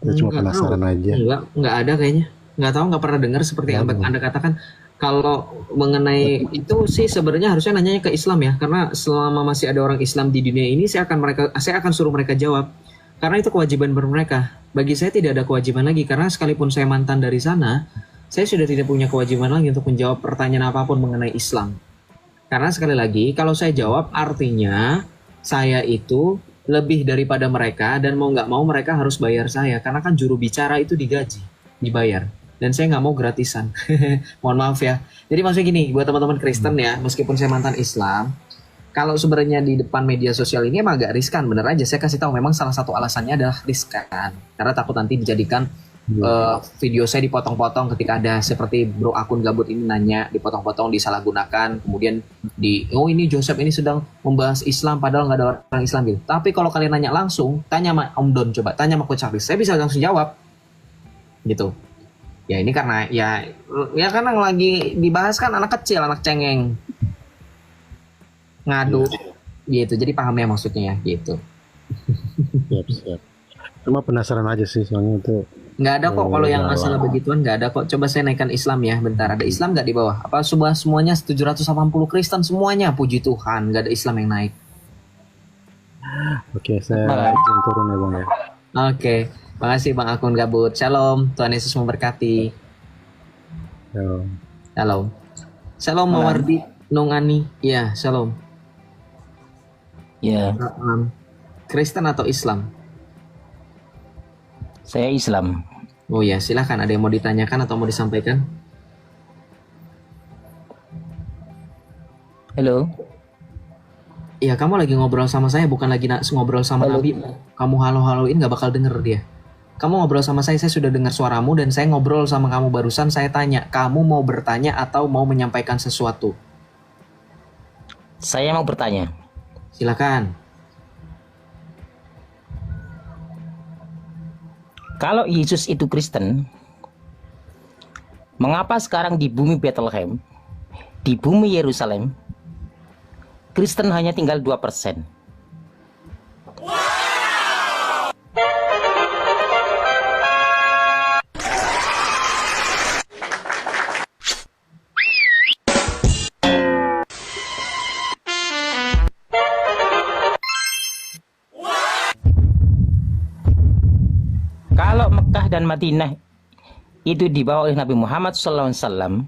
G: Saya cuma penasaran aja.
A: Nggak ada kayaknya. Nggak tahu, nggak pernah dengar seperti yang Anda katakan. Kalau mengenai itu sih sebenarnya harusnya nanyanya ke Islam ya, karena selama masih ada orang Islam di dunia ini, saya akan suruh mereka jawab, karena itu kewajiban mereka. Bagi saya tidak ada kewajiban lagi, karena sekalipun saya mantan dari sana, saya sudah tidak punya kewajiban lagi untuk menjawab pertanyaan apapun mengenai Islam. Karena sekali lagi, kalau saya jawab artinya saya itu lebih daripada mereka, dan mau nggak mau mereka harus bayar saya, karena kan juru bicara itu digaji, dibayar. Dan saya nggak mau gratisan. Mohon maaf ya. Jadi maksudnya gini, buat teman-teman Kristen ya, meskipun saya mantan Islam, kalau sebenarnya di depan media sosial ini emang agak riskan, bener aja. Saya kasih tahu, memang salah satu alasannya adalah riskan. Karena takut nanti dijadikan video saya dipotong-potong ketika ada seperti bro akun gabut ini nanya, dipotong-potong, disalahgunakan. Kemudian ini Joseph ini sedang membahas Islam, padahal nggak ada orang Islam gitu. Tapi kalau kalian nanya langsung, tanya sama Om Don, coba tanya sama Coach Hafiz, saya bisa langsung jawab. Gitu. Ya ini karena ya karena lagi dibahas kan anak kecil, anak cengeng ngadu gitu. Jadi paham ya maksudnya ya gitu.
G: Siap. Cuma penasaran aja sih soalnya itu.
A: Nggak ada kok kalau yang masalah begituan, nggak ada kok. Coba saya naikkan Islam ya, bentar. Ada Islam nggak di bawah? Apa semuanya 780 Kristen semuanya? Puji Tuhan, nggak ada Islam yang naik.
G: Oke, saya izin turun ya Bang ya.
A: Oke, makasih Bang Akun Gabut. Shalom, Tuhan Yesus memberkati. Shalom. Shalom Mawardi, Nongani. Iya, shalom.
H: Ya,
A: Kristen atau Islam?
H: saya Islam.
A: Oh ya, silakan. Ada yang mau ditanyakan atau mau disampaikan?
H: Halo.
A: Iya, kamu lagi ngobrol sama saya, bukan lagi ngobrol sama Nabi. Kamu halo-haloin nggak bakal denger dia. Kamu ngobrol sama saya sudah dengar suaramu, dan saya ngobrol sama kamu barusan, saya tanya, kamu mau bertanya atau mau menyampaikan sesuatu?
H: Saya mau bertanya.
A: Silakan.
H: Kalau Yesus itu Kristen, mengapa sekarang di bumi Bethlehem, di bumi Yerusalem, Kristen hanya tinggal 2%? Kalau Mekah dan Madinah itu dibawa oleh Nabi Muhammad SAW,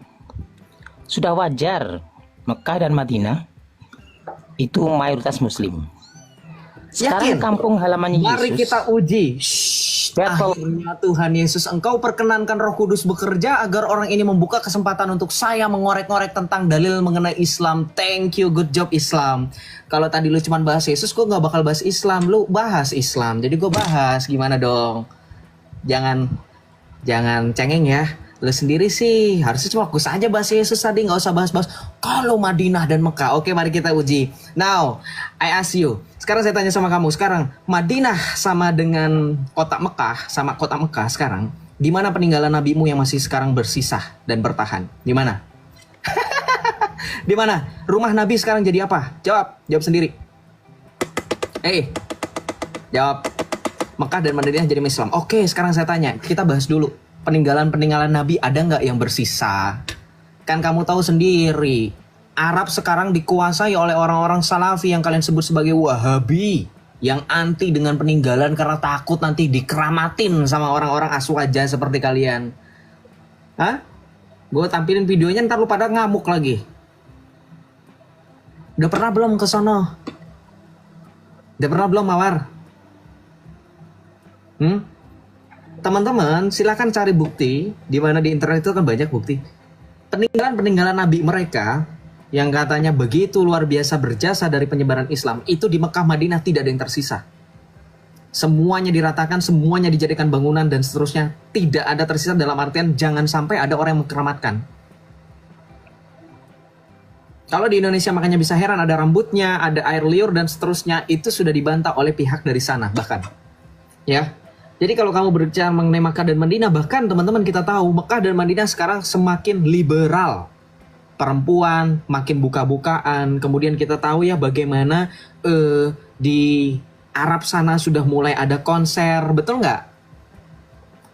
H: sudah wajar Mekah dan Madinah itu mayoritas Muslim. Sekarang
A: Yakin?
H: kampung halamannya Yesus.
A: Mari kita uji. Akhirnya Tuhan Yesus, Engkau perkenankan Roh Kudus bekerja agar orang ini membuka kesempatan untuk saya mengorek-ngorek tentang dalil mengenai Islam. Thank you, good job Islam. Kalau tadi lu cuma bahas Yesus, gue gak bakal bahas Islam. Lu bahas Islam, jadi gue bahas. Gimana dong? Jangan cengeng ya. Lu sendiri sih harusnya cuma fokus aja bahas Yesus tadi, nggak usah bahas-bahas kalau Madinah dan Mekah. Oke, mari kita uji. Now, I ask you. Sekarang saya tanya sama kamu. Sekarang Madinah sama dengan kota Mekah, sama kota Mekah sekarang, di mana peninggalan nabimu yang masih sekarang bersisa dan bertahan? Di mana? Di mana? Rumah Nabi sekarang jadi apa? Jawab sendiri. Jawab. Mekah dan Madinah jadi Islam. Oke, sekarang saya tanya, kita bahas dulu. Peninggalan Nabi ada nggak yang bersisa? Kan kamu tahu sendiri, Arab sekarang dikuasai oleh orang-orang Salafi yang kalian sebut sebagai Wahabi, yang anti dengan peninggalan karena takut nanti dikeramatin sama orang-orang aswaja seperti kalian. Hah? Gue tampilin videonya, ntar lu pada ngamuk lagi. Udah pernah belum ke sono? Udah pernah belum, Mawar? Teman-teman, silakan cari bukti di mana di internet itu kan banyak bukti. Peninggalan Nabi mereka yang katanya begitu luar biasa berjasa dari penyebaran Islam, itu di Mekah Madinah tidak ada yang tersisa. Semuanya diratakan, semuanya dijadikan bangunan dan seterusnya. Tidak ada tersisa dalam artian jangan sampai ada orang yang mengkeramatkan. Kalau di Indonesia makanya bisa heran, ada rambutnya, ada air liur dan seterusnya, itu sudah dibantah oleh pihak dari sana bahkan. Ya. Jadi kalau kamu berbicara mengenai Mekah dan Madinah, bahkan teman-teman kita tahu Mekah dan Madinah sekarang semakin liberal. Perempuan makin buka-bukaan. Kemudian kita tahu ya bagaimana di Arab sana sudah mulai ada konser. Betul nggak?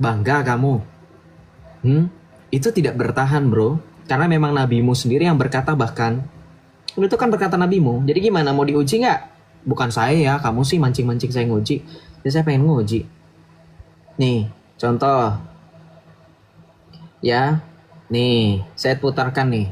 A: Bangga kamu. Itu tidak bertahan bro. Karena memang nabimu sendiri yang berkata bahkan. Itu kan berkata nabimu. Jadi gimana, mau diuji nggak? Bukan saya ya, kamu sih mancing-mancing saya nguji. Jadi saya pengen nguji. Nih, contoh. Ya, nih, saya putarkan nih.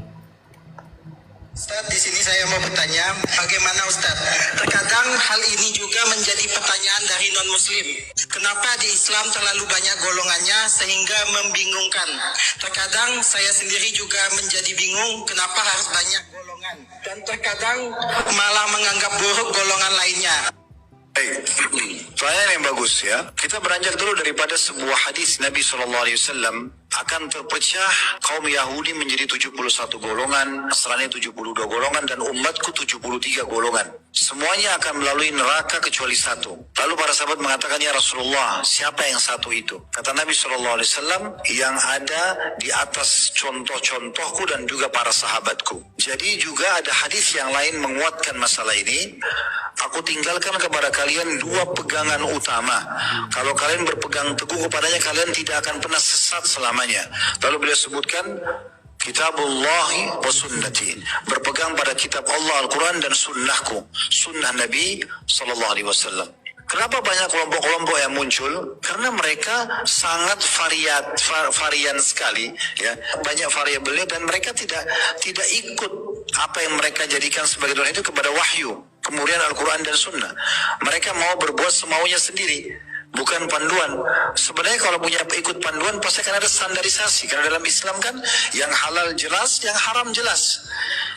I: Ustaz, di sini saya mau bertanya, bagaimana Ustaz? Terkadang hal ini juga menjadi pertanyaan dari non-muslim. Kenapa di Islam terlalu banyak golongannya sehingga membingungkan? Terkadang saya sendiri juga menjadi bingung kenapa harus banyak golongan. Dan terkadang malah menganggap buruk golongan lainnya.
J: Baik, pertanyaan yang bagus ya. Kita beranjak dulu daripada sebuah hadis Nabi SAW akan terpecah kaum Yahudi menjadi 71 golongan, Nasrani 72 golongan, dan umatku 73 golongan. Semuanya akan melalui neraka kecuali satu. Lalu para sahabat mengatakan, ya Rasulullah, siapa yang satu itu? Kata Nabi SAW, yang ada di atas contoh-contohku dan juga para sahabatku. Jadi juga ada hadis yang lain menguatkan masalah ini. Aku tinggalkan kepada kalian dua pegangan utama. Kalau kalian berpegang teguh kepadanya, kalian tidak akan pernah sesat selamanya. Lalu beliau sebutkan, Kitabullahi wa sunnati. Berpegang pada kitab Allah, Al-Quran, dan sunnahku. Sunnah Nabi SAW. Kenapa banyak kelompok-kelompok yang muncul? Karena mereka sangat varian sekali, ya, banyak variabelnya, dan mereka tidak ikut apa yang mereka jadikan sebagai doa itu kepada wahyu, kemudian Al-Quran dan Sunnah. Mereka mau berbuat semaunya sendiri, bukan panduan. Sebenarnya kalau punya ikut panduan pasti akan ada standarisasi. Karena dalam Islam kan yang halal jelas, yang haram jelas.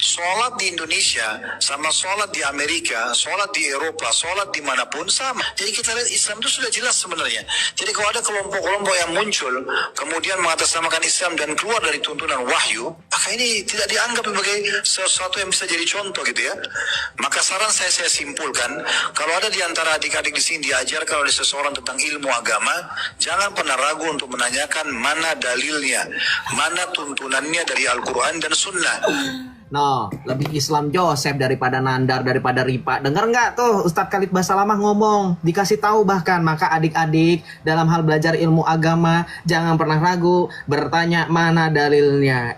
J: Sholat di Indonesia sama sholat di Amerika, sholat di Eropa, sholat dimanapun sama. Jadi kita lihat Islam itu sudah jelas sebenarnya. Jadi kalau ada kelompok-kelompok yang muncul kemudian mengatasnamakan Islam dan keluar dari tuntunan wahyu, maka ini tidak dianggap sebagai sesuatu yang bisa jadi contoh gitu ya. Maka saran saya simpulkan, kalau ada di antara adik-adik di sini diajarkan oleh seseorang tentang ilmu agama, jangan pernah ragu untuk menanyakan mana dalilnya, mana tuntunannya dari Al-Quran dan Sunnah.
A: No, lebih Islam Joseph daripada Nandar, daripada Ripa. Dengar nggak tuh Ustadz Khalid Basalamah ngomong, dikasih tahu bahkan. Maka adik-adik dalam hal belajar ilmu agama jangan pernah ragu bertanya mana dalilnya.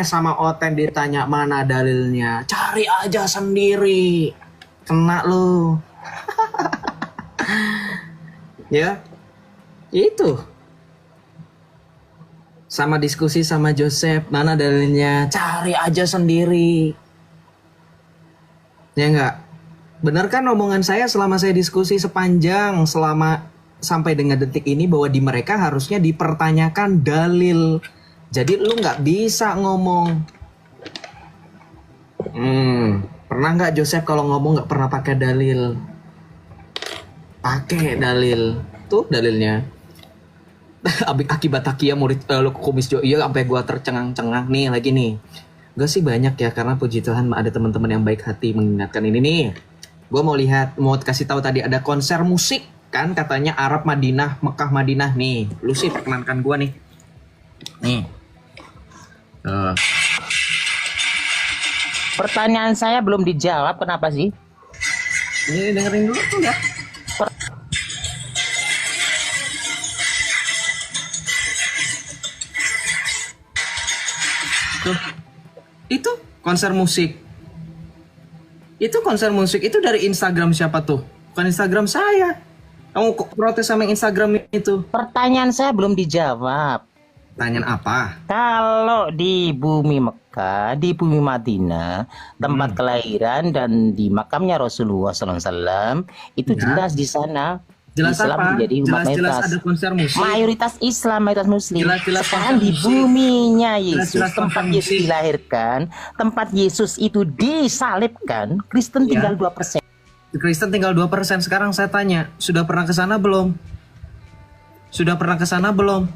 A: Sama Oten ditanya mana dalilnya, cari aja sendiri, kena lu. Ya, itu. Sama diskusi sama Joseph, mana dalilnya? Cari aja sendiri. Ya enggak? Benar kan omongan saya selama saya diskusi sepanjang selama sampai dengan detik ini bahwa di mereka harusnya dipertanyakan dalil. Jadi lu nggak bisa ngomong. Pernah nggak Joseph kalau ngomong nggak pernah pakai dalil? Pakai dalil. Tuh dalilnya. Akibat takia murid kumis Jo, iya sampai gua tercengang-cengang nih lagi nih. Gak sih banyak ya, karena puji Tuhan ada teman-teman yang baik hati mengingatkan ini nih. Gua mau kasih tahu tadi ada konser musik kan katanya Arab Madinah, Mekah Madinah nih. Lu sih perkenankan gua nih. Nih.
H: Pertanyaan saya belum dijawab, kenapa sih?
A: Ini dengerin dulu tuh ya. Itu konser musik. Itu konser musik itu dari Instagram siapa tuh? Bukan Instagram saya. Kamu kok protes sama Instagram itu?
H: Pertanyaan saya belum dijawab.
A: Pertanyaan apa?
H: Kalau di bumi Mekah, di bumi Madinah, tempat kelahiran dan di makamnya Rasulullah SAW, itu jelas di sana.
A: Jelas
H: Islam
A: apa?
H: menjadi umat
A: Jelas
H: mayoritas.
A: ada konser musik.
H: Mayoritas Islam, mayoritas Muslim.
A: Jelas
H: Sekarang
A: konser
H: di
A: musik.
H: buminya Yesus,
A: Jelas
H: tempat
A: konser
H: Yesus
A: musik.
H: dilahirkan, tempat Yesus itu disalibkan, Kristen tinggal 2%.
A: Kristen tinggal 2%. Sekarang saya tanya, sudah pernah ke sana belum? Sudah pernah ke sana belum?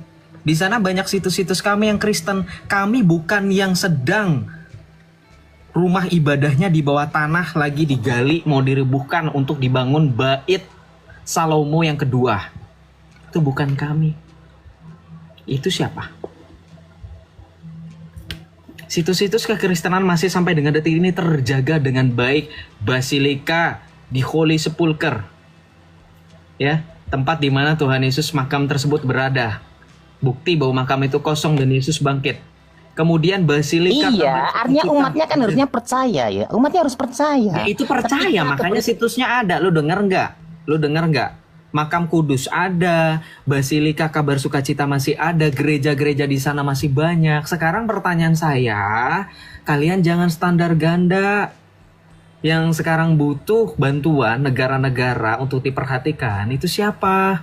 A: Di sana banyak situs-situs kami yang Kristen. Kami bukan yang sedang rumah ibadahnya di bawah tanah lagi digali mau direbuhkan untuk dibangun bait Salomo yang kedua. Itu bukan kami. Itu siapa? Situs-situs kekristenan masih sampai dengan detik ini terjaga dengan baik. Basilika di Holy Sepulchre, ya, tempat di mana Tuhan Yesus makam tersebut berada. Bukti bahwa makam itu kosong dan Yesus bangkit. Kemudian Basilika.
H: Iya, artinya umatnya kan harusnya percaya ya. Umatnya harus percaya.
A: Ya, itu percaya, makanya situsnya ada. Lu denger nggak? Lu denger nggak? Makam Kudus ada, Basilika Kabar Sukacita masih ada, gereja-gereja di sana masih banyak. Sekarang pertanyaan saya, kalian jangan standar ganda. Yang sekarang butuh bantuan negara-negara untuk diperhatikan itu siapa?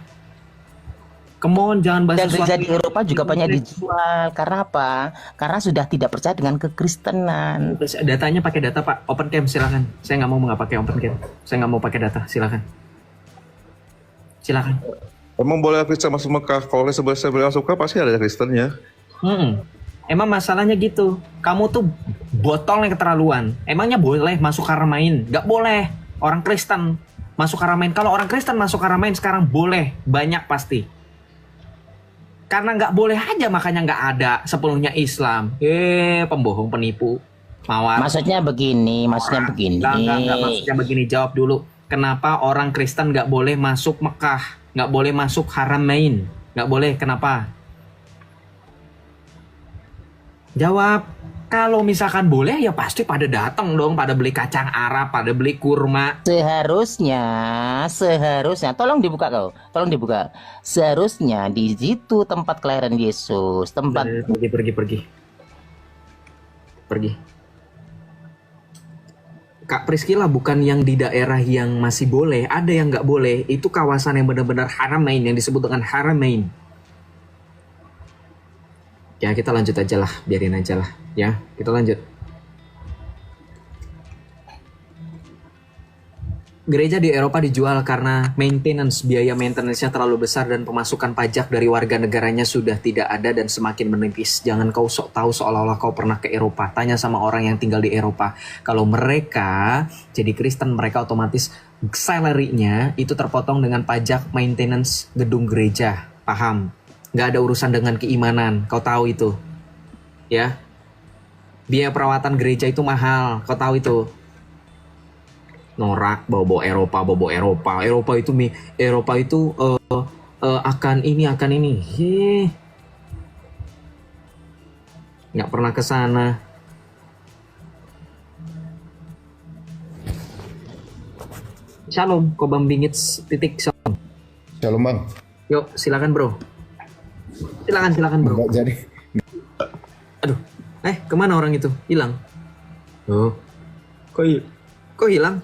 A: Come on, jangan bahas
H: Dan gereja di Eropa juga banyak dijual. Karena apa? Karena sudah tidak percaya dengan kekristenan.
A: Datanya pakai data Pak, open cam silakan. Saya nggak mau pakai open cam. Saya nggak mau pakai data, silakan. Silakan.
F: Emang boleh Kristen masuk Mekah? Kalau saya boleh masuk Mekah pasti ada Kristennya.
A: Emang masalahnya gitu. Kamu tuh botolnya keterlaluan. Emangnya boleh masuk Haramain? Gak boleh. Orang Kristen masuk Haramain. Kalau orang Kristen masuk Haramain sekarang boleh. Banyak pasti. Karena gak boleh aja makanya gak ada sepenuhnya Islam. Pembohong, penipu, mawar.
H: Maksudnya begini.
A: Enggak, maksudnya begini. Jawab dulu. Kenapa orang Kristen gak boleh masuk Mekah? Gak boleh masuk Haramain? Gak boleh, kenapa? Jawab. Kalau misalkan boleh ya pasti pada datang dong, pada beli kacang Arab, pada beli kurma.
H: Seharusnya, tolong dibuka. Seharusnya di situ tempat kelahiran Yesus, tempat
A: Pergi. Kak Priscila, bukan yang di daerah yang masih boleh, ada yang nggak boleh. Itu kawasan yang benar-benar Haramain, yang disebut dengan Haramain. Ya kita lanjut aja lah, biarin aja lah. Ya kita lanjut. Gereja di Eropa dijual karena biaya maintenance-nya terlalu besar dan pemasukan pajak dari warga negaranya sudah tidak ada dan semakin menipis. Jangan kau sok tahu seolah-olah kau pernah ke Eropa. Tanya sama orang yang tinggal di Eropa. Kalau mereka jadi Kristen, mereka otomatis salary-nya itu terpotong dengan pajak maintenance gedung gereja. Paham? Nggak ada urusan dengan keimanan. Kau tahu itu. Ya. Biaya perawatan gereja itu mahal. Kau tahu itu. Norak bawa Eropa. Eropa itu akan ini. Nggak pernah ke sana. Shalom, Kobam Bingits titik shalom.
F: Shalom bang.
A: Yuk, silakan bro. Silakan bro.
F: Nggak jadi.
A: Aduh, kemana orang itu? Hilang. Oh, kok hilang?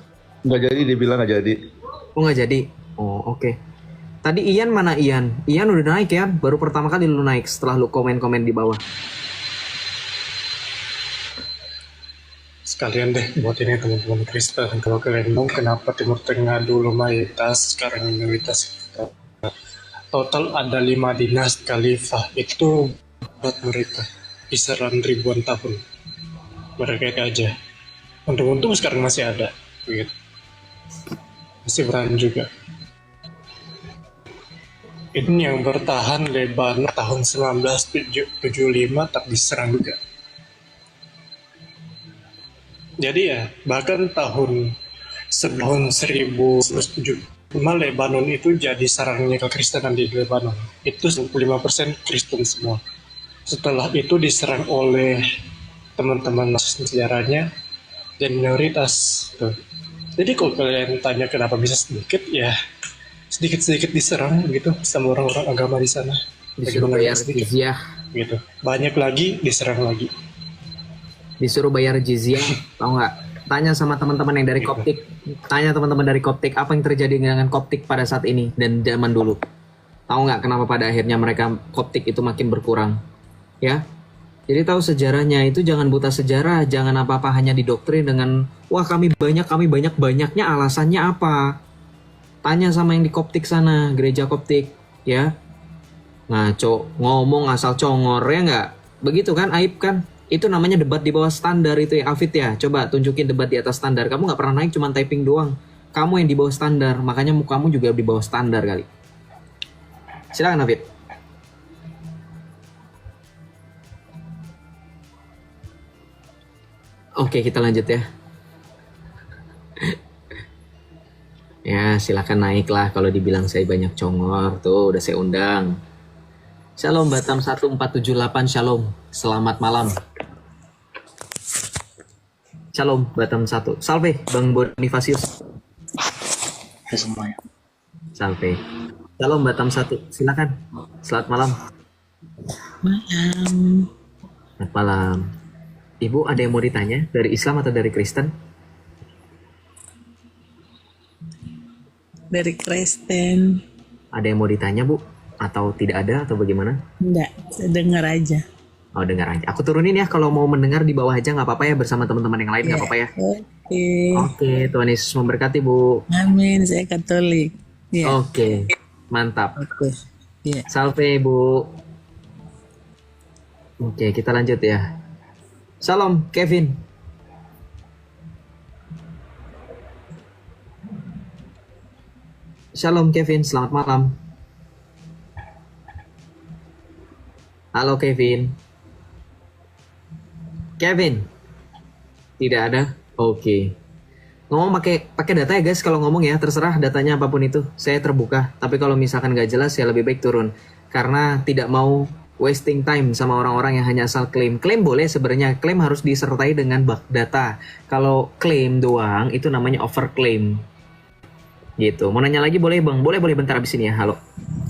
F: Nggak jadi, dia bilang nggak jadi.
A: Oh nggak jadi. Oh oke. Tadi Ian mana Ian? Ian udah naik ya? Baru pertama kali lu naik setelah lu komen-komen di bawah.
C: Sekalian deh buat ini teman-teman Kristen. Kalau kalian mau kenapa Timur Tengah dulu mayoritas, sekarang minoritas. Total ada 5 dinasti khalifah. Itu buat mereka kisaran ribuan tahun. Mereka aja. Untung-untung sekarang masih ada. Gitu. Masih bertahan juga. Ini yang bertahan Lebanon tahun 1975 tak diserang juga. Jadi ya bahkan tahun 1975 Lebanon itu jadi sarangnya kekristenan di Lebanon. Itu 95% Kristen semua. Setelah itu diserang oleh teman-teman sejarahnya dan minoritas. Tuh. Jadi kalau kalian tanya kenapa bisa sedikit, ya sedikit-sedikit diserang gitu sama orang-orang agama di sana.
A: Disuruh bayar jizyah.
C: Gitu. Banyak lagi diserang lagi.
A: Disuruh bayar jizyah, tahu nggak? Tanya sama teman-teman yang dari Koptik. Tanya teman-teman dari Koptik apa yang terjadi dengan Koptik pada saat ini dan zaman dulu. Tahu nggak kenapa pada akhirnya mereka Koptik itu makin berkurang? Ya. Jadi tahu sejarahnya, itu jangan buta sejarah, jangan apa-apa hanya didoktrin dengan wah kami banyak-banyaknya alasannya apa. Tanya sama yang di Koptik sana, gereja Koptik, ya. Ngaco, ngomong asal congor ya nggak? Begitu kan, aib kan? Itu namanya debat di bawah standar itu ya, Afid ya. Coba tunjukin debat di atas standar. Kamu nggak pernah naik, cuma typing doang. Kamu yang di bawah standar, makanya mukamu juga di bawah standar kali. Silakan Afid. Oke, kita lanjut ya. Ya, silakan naiklah kalau dibilang saya banyak congor. Tuh, udah saya undang. Shalom Batam 1478, Shalom. Selamat malam. Shalom Batam 1. Salve Bang Bonifasius.
K: Hai semuanya.
A: Salve. Shalom Batam 1. Silakan. Selamat malam.
K: Malam.
A: Selamat malam. Ibu ada yang mau ditanya dari Islam atau dari Kristen?
K: Dari Kristen.
A: Ada yang mau ditanya Bu? Atau tidak ada atau bagaimana?
K: Enggak, saya dengar aja.
A: Oh dengar aja. Aku turunin ya kalau mau mendengar di bawah aja nggak apa-apa ya bersama teman-teman yang lain nggak apa-apa ya.
K: Oke.
A: Oke, Tuhan Yesus memberkati Bu.
K: Amin, saya Katolik. Ya.
A: Oke. Mantap.
K: Oke. Iya.
A: Salve Bu. Oke, kita lanjut ya. Salam Kevin. Shalom Kevin, selamat malam. Halo Kevin. Kevin. Tidak ada. Oke. Ngomong pakai data ya guys, kalau ngomong ya terserah datanya apapun itu. Saya terbuka. Tapi kalau misalkan nggak jelas ya lebih baik turun. Karena tidak mau wasting time sama orang-orang yang hanya asal klaim. Klaim boleh sebenarnya, klaim harus disertai dengan data. Kalau klaim doang itu namanya overclaim. Gitu. Mau nanya lagi boleh Bang? Boleh bentar abis ini ya. Halo.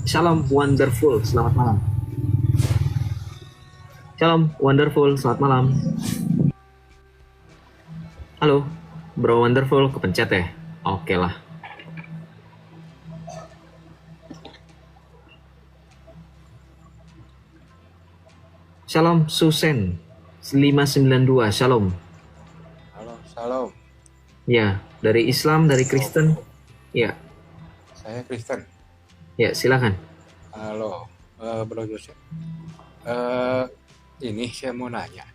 A: Shalom wonderful, selamat malam. Shalom wonderful, selamat malam. Halo, Bro Wonderful kepencet ya? Oke lah. Shalom Susen 592, Shalom.
L: Halo, Shalom.
A: Ya, dari Islam, dari Kristen. Ya.
L: Saya Kristen.
A: Ya, silakan.
L: Halo, Bro Joseph. Ini saya mau nanya.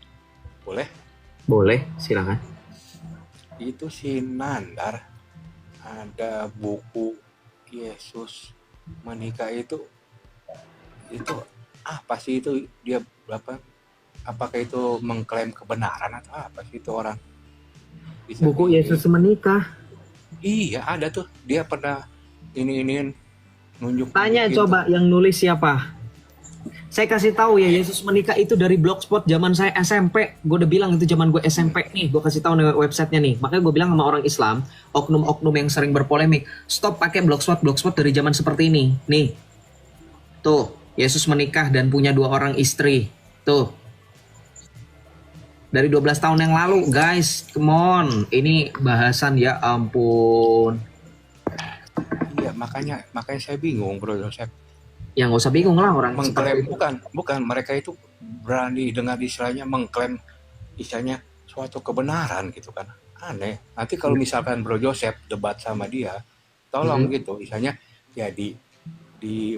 L: Boleh?
A: Boleh, silakan.
L: Itu si Nandar ada buku Yesus menikah itu apa sih itu dia berapa? Apakah itu mengklaim kebenaran atau apa sih itu orang? Bisa
A: Buku Yesus menikah.
L: Iya, ada tuh. Dia pernah ini nunjuk.
A: Tanya coba yang nulis siapa? Saya kasih tahu ya, Yesus menikah itu dari Blogspot zaman saya SMP. Gue udah bilang itu zaman gue SMP nih. Gue kasih tahu nih websitenya nih. Makanya gue bilang sama orang Islam, oknum-oknum yang sering berpolemik, stop pakai Blogspot dari zaman seperti ini. Nih, tuh Yesus menikah dan punya 2 orang istri. Tuh, dari 12 tahun yang lalu, guys, come on. Ini bahasan ya ampun.
L: Iya, makanya saya bingung, Bro Joseph.
A: Ya nggak usah bingung lah orang
L: Mengklaim bukan mereka itu berani dengan istilahnya mengklaim istilahnya suatu kebenaran gitu kan. Aneh. Nanti kalau misalkan Bro Joseph debat sama dia, tolong gitu, istilahnya ya di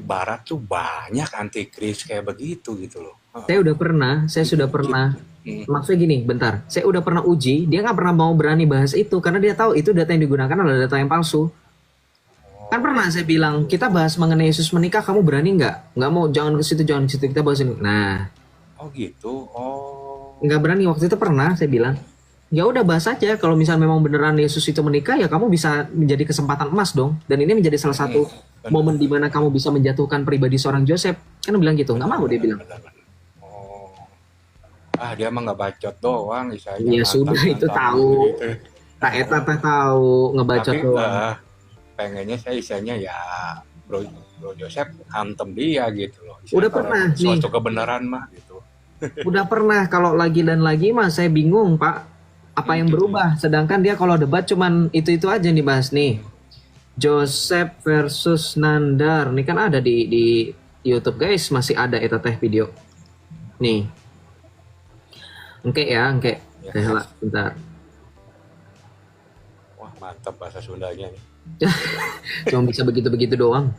L: barat tuh banyak antikris kayak begitu gitu loh.
A: Saya sudah pernah. Maksudnya gini, bentar. Saya udah pernah uji, dia nggak pernah mau berani bahas itu karena dia tahu itu data yang digunakan adalah data yang palsu. Kan pernah saya bilang, kita bahas mengenai Yesus menikah, kamu berani nggak? Nggak mau, jangan ke situ, kita bahas ini. Nah.
L: Oh gitu. Oh.
A: Nggak berani waktu itu pernah saya bilang. Ya udah bahas aja. Kalau misalnya memang beneran Yesus itu menikah, ya kamu bisa menjadi kesempatan emas dong. Dan ini menjadi salah satu momen di mana kamu bisa menjatuhkan pribadi seorang Joseph. Kan bilang gitu, nggak mau dia bilang.
L: Dia mah nggak bacot doang, istilahnya.
A: Ya sudah itu tahu. Tak eta tahu ngebacot doang.
L: Pengennya saya istilahnya ya Bro Joseph hantem dia gitu loh.
A: Udah pernah nih.
L: Suatu kebenaran mah gitu.
A: Udah pernah, kalau lagi dan lagi mah saya bingung Pak. Apa yang berubah? Sedangkan dia kalau debat cuman itu aja yang dibahas nih. Joseph versus Nandar. Ini kan ada di YouTube guys, masih ada eta teh video. Nih. Engke ya, engke. Lah, bentar.
L: Wah, mantap bahasa Sundanya nih.
A: Cuma bisa begitu-begitu doang.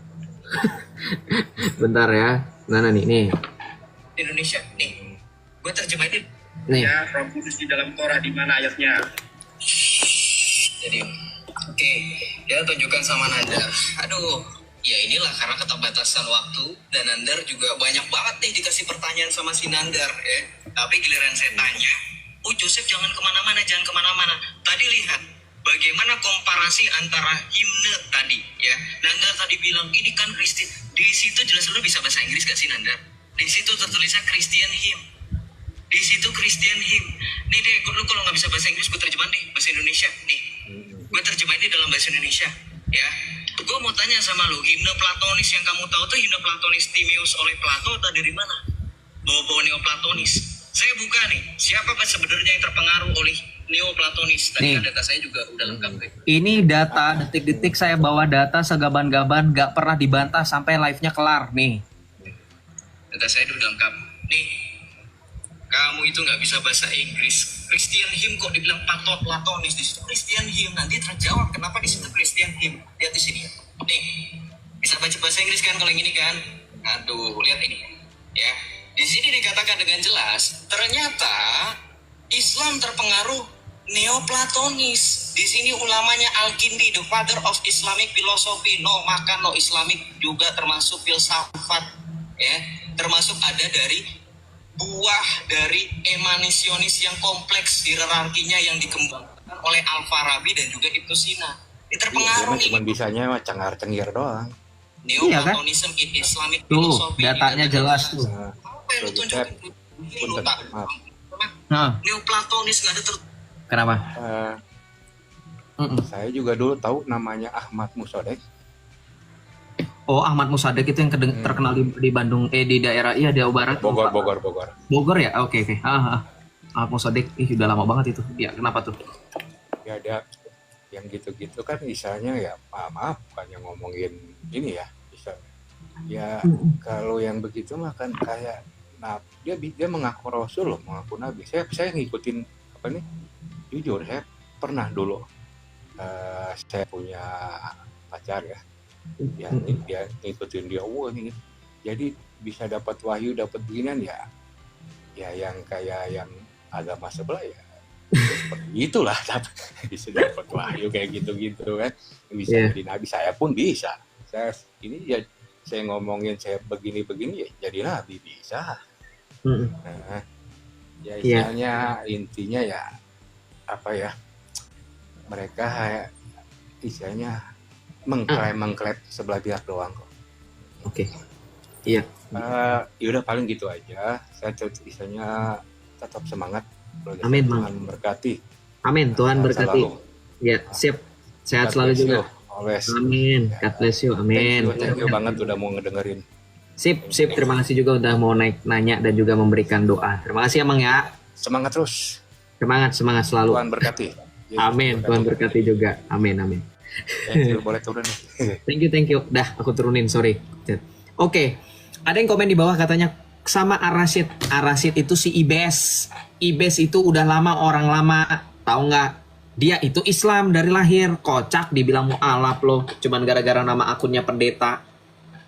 A: Bentar ya. Mana nih.
M: Indonesia nih. Gue terjemahin
A: nih.
M: Ya, Roh Kudus di dalam Torah di mana ayatnya? Jadi, oke, dia tunjukkan sama Nandar. Aduh, ya inilah karena keterbatasan waktu dan Nandar juga banyak banget nih dikasih pertanyaan sama si Nandar ya. Tapi giliran saya tanya, Joseph jangan kemana-mana. Tadi lihat bagaimana komparasi antara himne tadi ya. Nandar tadi bilang ini kan Kristen. Di situ jelas lu bisa bahasa Inggris gak sih Nandar? Di situ tertulisnya Christian hymn. Di situ Christian hymn. Nih deh, lu kalau nggak bisa bahasa Inggris gue terjemahin nih bahasa Indonesia nih. Gue terjemahin di dalam bahasa Indonesia ya. Gue mau tanya sama lu, himne Platonis yang kamu tahu tuh himne Platonis Timaeus oleh Plato atau dari mana? Bawa Neoplatonis. Saya buka nih, siapa sebenarnya yang terpengaruh oleh Neoplatonis? Tadi kan data saya juga udah lengkap.
A: Ini data, detik-detik saya bawa data segaban-gaban, gak pernah dibantah sampai live-nya kelar nih.
M: Data saya udah lengkap. Nih, kamu itu nggak bisa bahasa Inggris. Christian hymn kok dibilang Platonis, di situ Christian hymn. Nanti terjawab kenapa di situ Christian hymn. Lihat di sini. Nih, Bisa baca bahasa Inggris kan kalau yang ini kan? Aduh, lihat ini. Ya, di sini dikatakan dengan jelas, ternyata Islam terpengaruh Neoplatonis. Di sini ulamanya Al-Kindi, the father of Islamic philosophy. No, maka no Islamic juga termasuk filsafat, ya, termasuk ada dari buah dari emanisionis yang kompleks hierarkinya yang dikembangkan oleh Al-Farabi dan juga Ibnu Sina. Ini terpengaruh
L: Cuma bisanya mah cengar-cengir doang.
M: Neoplatonism in Islamic
A: Tuh,
M: philosophy.
A: datanya jelas tuh.
M: Apa yang lu tunjukin? Lu tak
A: Nah,
M: Neoplatonis nggak ada
A: kenapa?
L: Saya juga dulu tahu namanya Ahmad Musodek.
A: Oh, Ahmad Musadek itu yang terkenal di Bandung, di daerah, iya, di Jawa Barat.
L: Bogor.
A: Bogor ya? Oke. Ahmad Musadek, udah lama banget itu. Ya, kenapa tuh?
L: Ya ada yang gitu-gitu kan misalnya ya, maaf bukannya ngomongin ini ya, bisa ya kalau yang begitu mah kan kayak dia mengaku Rasul loh, mengaku Nabi. Saya ngikutin apa nih? Jujur saya pernah dulu saya punya pacar ya. Dia ngikutin dia, nih jadi bisa dapat wahyu, dapat beginian ya yang kayak yang agama sebelah ya seperti itulah, tapi bisa dapat wahyu kayak gitu kan, bisa jadi nabi. Saya pun bisa, saya ngomongin saya begini ya jadi nabi bisa. Nah, ya istilahnya intinya ya apa ya, mereka istilahnya mengklaim sebelah pihak doang kok.
A: Oke. Iya.
L: Ya udah paling gitu aja. Saya istilahnya tetap semangat.
A: Amin,
L: Tuhan memberkati.
A: Amin, Tuhan berkati. Ya, siap. Sehat selalu juga. Amin. God bless you. Amin.
L: Thank you banget udah mau ngedengerin.
A: Sip. Terima kasih juga udah mau nanya dan juga memberikan doa. Terima kasih Emang ya.
L: Semangat terus.
A: Semangat selalu.
L: Tuhan berkati.
A: Amin. Tuhan berkati juga. Amin.
L: Boleh turun.
A: Thank you. Dah, aku turunin, sorry. Oke. Ada yang komen di bawah katanya sama Arasid. Arasid itu si Ibes. Ibes itu udah lama, orang lama. Tahu nggak? Dia itu Islam dari lahir. Kocak dibilang mu'alaf loh. Cuman gara-gara nama akunnya pendeta.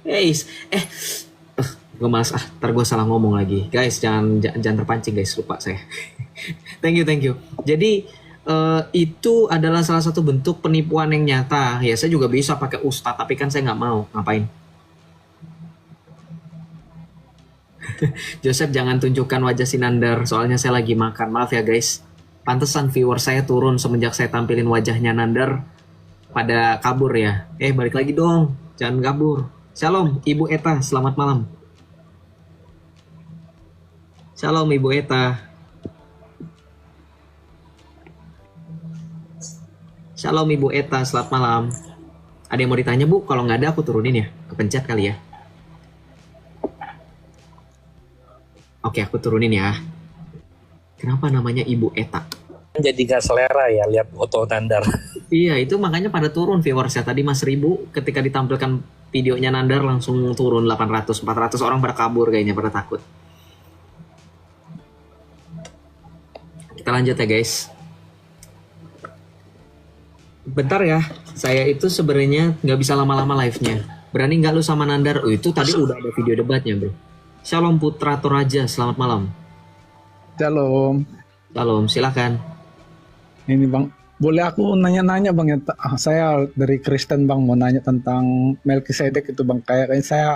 A: Gue malas ntar gue salah ngomong lagi. Guys, jangan terpancing guys, lupa saya. Thank you. Jadi itu adalah salah satu bentuk penipuan yang nyata. Ya saya juga bisa pakai ustadz, tapi kan saya nggak mau. Ngapain? Joseph, jangan tunjukkan wajah Sinandar, soalnya saya lagi makan. Maaf ya guys. Pantesan viewer saya turun semenjak saya tampilin wajahnya Nandar. Pada kabur ya. Balik lagi dong. Jangan kabur. Shalom Ibu Eta, selamat malam. Shalom Ibu Eta. Shalom Ibu Eta, selamat malam. Ada yang mau ditanya Bu? Kalau nggak ada aku turunin ya. Kepencet kali ya. Oke, aku turunin ya. Kenapa namanya Ibu Eta?
B: Jadi gak selera ya lihat foto Nandar.
A: Iya, itu makanya pada turun viewersnya. Tadi Mas Ribu ketika ditampilkan videonya Nandar langsung turun 800, 400 orang pada kabur kayaknya, pada takut. Kita lanjut ya guys. Bentar ya, saya itu sebenarnya nggak bisa lama-lama live-nya. Berani nggak lu sama Nandar? Oh itu tadi udah ada video debatnya bro. Shalom Putra Toraja, selamat malam. Shalom, silakan.
N: Ini bang, boleh aku nanya-nanya bang ya? Saya dari Kristen bang, mau nanya tentang Melkisedek itu bang. Kayaknya saya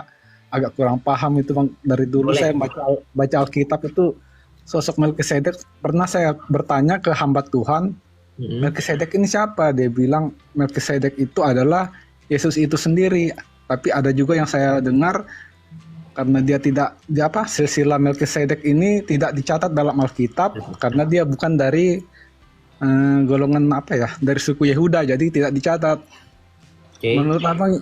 N: agak kurang paham itu bang. Dari dulu saya baca Alkitab itu sosok Melkisedek. Pernah saya bertanya ke hamba Tuhan, Melkisedek ini siapa? Dia bilang Melkisedek itu adalah Yesus itu sendiri. Tapi ada juga yang saya dengar karena silsilah Melkisedek ini tidak dicatat dalam Alkitab karena dia bukan dari golongan dari suku Yehuda, jadi tidak dicatat. Menurut abang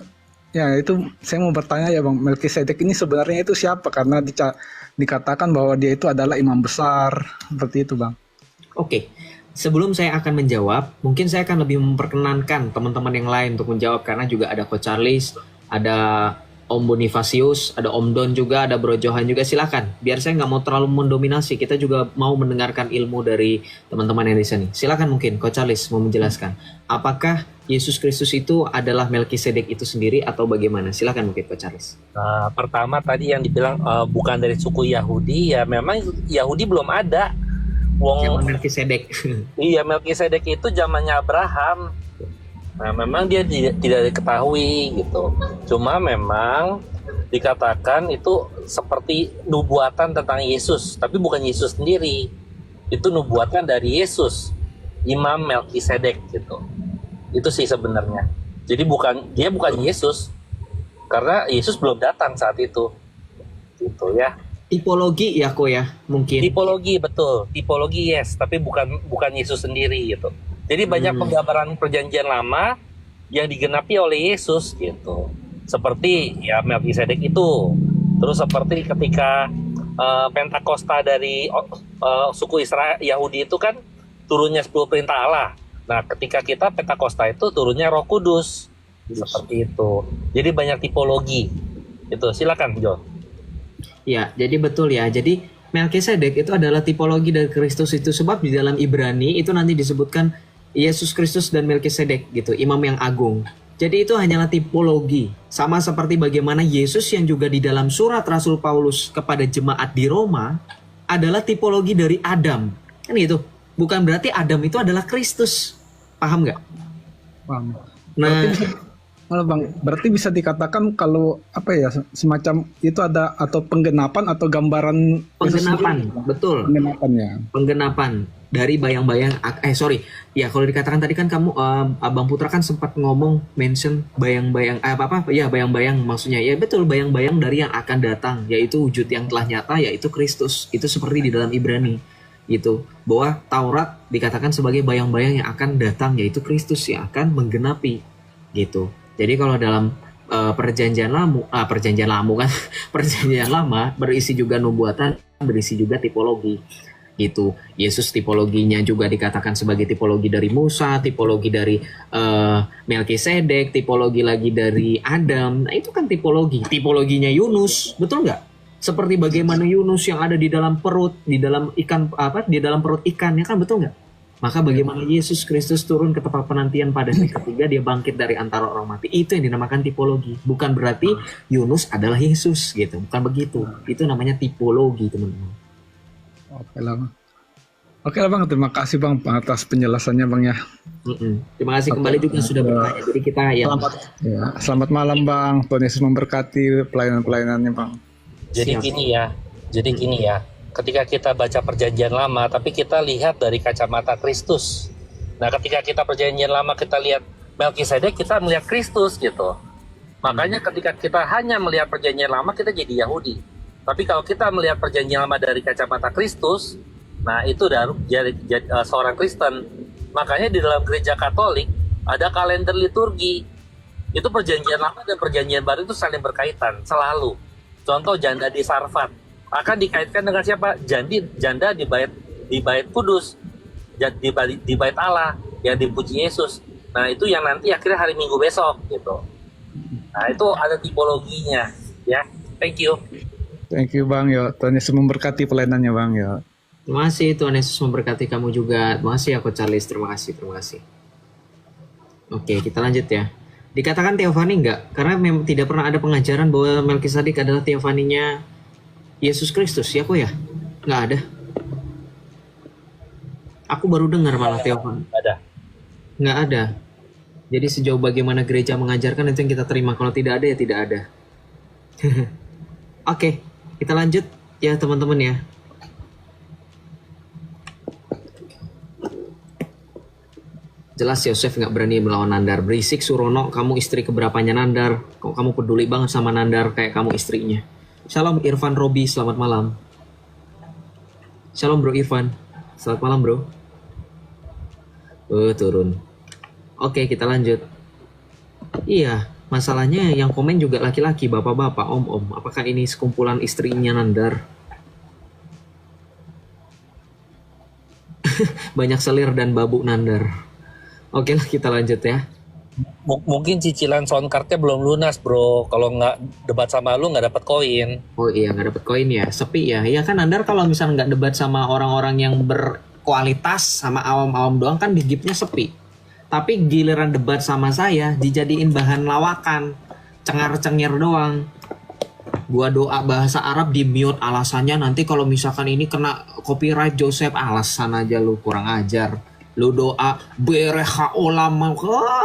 N: ya itu saya mau bertanya ya bang, Melkisedek ini sebenarnya itu siapa? Karena dikatakan bahwa dia itu adalah imam besar seperti itu bang.
A: Oke. Sebelum saya akan menjawab, mungkin saya akan lebih memperkenankan teman-teman yang lain untuk menjawab karena juga ada Coach Charles, ada Om Bonifasius, ada Om Don juga, ada Bro Johan juga. Silakan. Biar saya nggak mau terlalu mendominasi. Kita juga mau mendengarkan ilmu dari teman-teman yang di sini. Silakan mungkin Coach Charles mau menjelaskan. Apakah Yesus Kristus itu adalah Melkisedek itu sendiri atau bagaimana? Silakan mungkin Coach Charles.
O: Nah, pertama tadi yang dibilang bukan dari suku Yahudi, ya memang Yahudi belum ada.
A: Zaman Melkisedek.
O: Iya, Melkisedek itu zamannya Abraham. Nah, memang dia tidak diketahui gitu. Cuma memang dikatakan itu seperti nubuatan tentang Yesus, tapi bukan Yesus sendiri. Itu nubuatan dari Yesus, Imam Melkisedek gitu. Itu sih sebenarnya. Jadi dia bukan Yesus, karena Yesus belum datang saat itu. Gitu ya.
A: Tipologi ya kok ya mungkin.
O: Tipologi betul, tipologi yes, tapi bukan Yesus sendiri gitu. Jadi banyak penggambaran perjanjian lama yang digenapi oleh Yesus gitu. Seperti ya Melkisedek itu. Terus seperti ketika Pentakosta dari suku Israel Yahudi itu kan turunnya 10 perintah Allah. Nah, ketika kita Pentakosta itu turunnya Roh Kudus. Seperti itu. Jadi banyak tipologi. Itu silakan Jo.
A: Ya, jadi betul ya. Jadi Melkisedek itu adalah tipologi dari Kristus itu, sebab di dalam Ibrani itu nanti disebutkan Yesus Kristus dan Melkisedek gitu, imam yang agung. Jadi itu hanyalah tipologi. Sama seperti bagaimana Yesus yang juga di dalam surat Rasul Paulus kepada jemaat di Roma adalah tipologi dari Adam. Kan gitu. Bukan berarti Adam itu adalah Kristus. Paham nggak?
N: Paham.
A: Nah,
N: berarti bisa dikatakan kalau apa ya, semacam itu ada atau penggenapan atau gambaran
A: penggenapan, betul.
N: Penggenapannya.
A: Penggenapan dari bayang-bayang. Ya kalau dikatakan tadi kan kamu Abang Putra kan sempat mention bayang-bayang bayang-bayang maksudnya. Ya betul, bayang-bayang dari yang akan datang, yaitu wujud yang telah nyata, yaitu Kristus. Itu seperti di dalam Ibrani gitu, bahwa Taurat dikatakan sebagai bayang-bayang yang akan datang, yaitu Kristus yang akan menggenapi gitu. Jadi kalau dalam perjanjian lama berisi juga nubuatan, berisi juga tipologi gitu. Yesus tipologinya juga dikatakan sebagai tipologi dari Musa, tipologi dari Melkisedek, tipologi lagi dari Adam. Nah itu kan tipologinya Yunus, betul nggak? Seperti bagaimana Yunus yang ada di dalam perut, di dalam perut ikan, ya kan, betul nggak? Maka bagaimana Yesus Kristus turun ke tempat penantian pada hari ketiga, dia bangkit dari antara orang mati. Itu yang dinamakan tipologi. Bukan berarti Yunus adalah Yesus gitu. Bukan begitu. Itu namanya tipologi, teman-teman.
N: Oke lah Bang, terima kasih Bang atas penjelasannya Bang ya.
A: Terima kasih kembali juga sudah bertanya. Jadi kita
N: selamat malam Bang. Tuhan Yesus memberkati pelayanan-pelayanannya Bang.
O: Jadi gini ya. Ketika kita baca perjanjian lama, tapi kita lihat dari kacamata Kristus. Nah, ketika kita perjanjian lama, kita lihat Melkisedek, kita melihat Kristus gitu. Makanya ketika kita hanya melihat perjanjian lama, kita jadi Yahudi. Tapi kalau kita melihat perjanjian lama dari kacamata Kristus, nah itu jadi seorang Kristen. Makanya di dalam gereja Katolik ada kalender liturgi. Itu perjanjian lama dan perjanjian baru itu saling berkaitan selalu. Contoh janda di Sarfat akan dikaitkan dengan siapa? Janda di bait kudus, di bait Allah yang dipuji Yesus. Nah itu yang nanti akhirnya hari Minggu besok gitu. Nah itu ada tipologinya ya. Thank you
N: Bang ya. Tuhan Yesus memberkati pelayanannya Bang ya.
A: Terima kasih, Tuhan Yesus memberkati kamu juga. Terima kasih ya Coach Charles, terima kasih. Oke, kita lanjut ya. Dikatakan teofani enggak? Karena memang tidak pernah ada pengajaran bahwa Melkisedek adalah teofaninya Yesus Kristus, ya kok ya? Nggak ada. Aku baru dengar malah teofani. Nggak ada. Jadi sejauh bagaimana gereja mengajarkan itu yang kita terima. Kalau tidak ada ya tidak ada. Oke, kita lanjut ya teman-teman ya. Jelas Yosef nggak berani melawan Nandar. Berisik Surono, kamu istri keberapanya Nandar. Kok kamu peduli banget sama Nandar kayak kamu istrinya. Shalom Irfan Robi, selamat malam. Shalom Bro Irfan, selamat malam Bro. Turun. Oke, kita lanjut. Iya, masalahnya yang komen juga laki-laki, bapak-bapak, om-om. Apakah ini sekumpulan istrinya Nandar? Banyak selir dan babuk Nandar. Oke lah, kita lanjut ya.
O: Mungkin cicilan sound cardnya belum lunas bro. Kalau nggak debat sama lu nggak dapat koin.
A: Oh iya, nggak dapet koin ya, sepi ya. Iya kan Nandar kalau misalnya nggak debat sama orang-orang yang berkualitas, sama awam-awam doang kan di gipnya sepi. Tapi giliran debat sama saya dijadiin bahan lawakan, cengar-cengir doang. Gua doa bahasa Arab di mute, alasannya nanti kalau misalkan ini kena copyright Joseph, alasan aja lu, kurang ajar. Lu doa bereha ulama,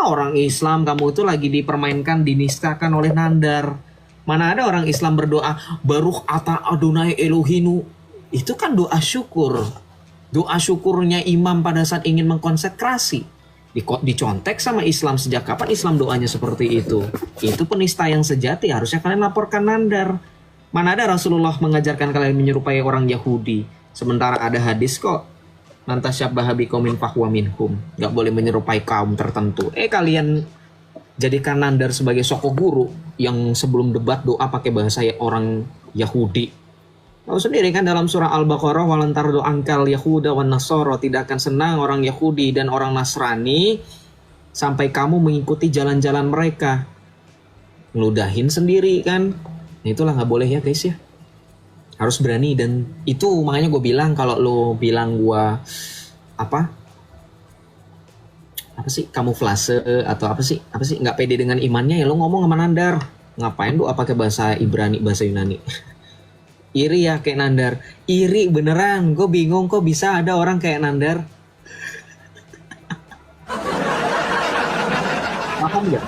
A: orang Islam kamu itu lagi dipermainkan, dinistakan oleh Nandar. Mana ada orang Islam berdoa Baruch ata Adonai Elohinu. Itu kan doa syukur. Doa syukurnya imam pada saat ingin mengkonsekrasi. Dicontek sama Islam. Sejak kapan Islam doanya seperti itu? Itu penista yang sejati. Harusnya kalian laporkan Nandar. Mana ada Rasulullah mengajarkan kalian menyerupai orang Yahudi. Sementara ada hadis kok, Nantasyabbah biqaumin fahuwa minhum. Gak boleh menyerupai kaum tertentu. Kalian jadikan Nandar sebagai soko guru yang sebelum debat doa pakai bahasa orang Yahudi. Tahu sendiri kan dalam surah Al-Baqarah, walantar do'ankal Yahuda wan Nasara, tidak akan senang orang Yahudi dan orang Nasrani sampai kamu mengikuti jalan-jalan mereka. Ngeludahin sendiri kan. Itulah nggak boleh ya guys ya. Harus berani, dan itu makanya gue bilang kalau lo bilang gue apa sih kamuflase atau apa sih nggak pede dengan imannya, ya lo ngomong sama Nandar. Ngapain doa pakai bahasa Ibrani, bahasa Yunani? Iri ya kayak Nandar. Iri beneran, gue bingung kok bisa ada orang kayak Nandar. Paham gak?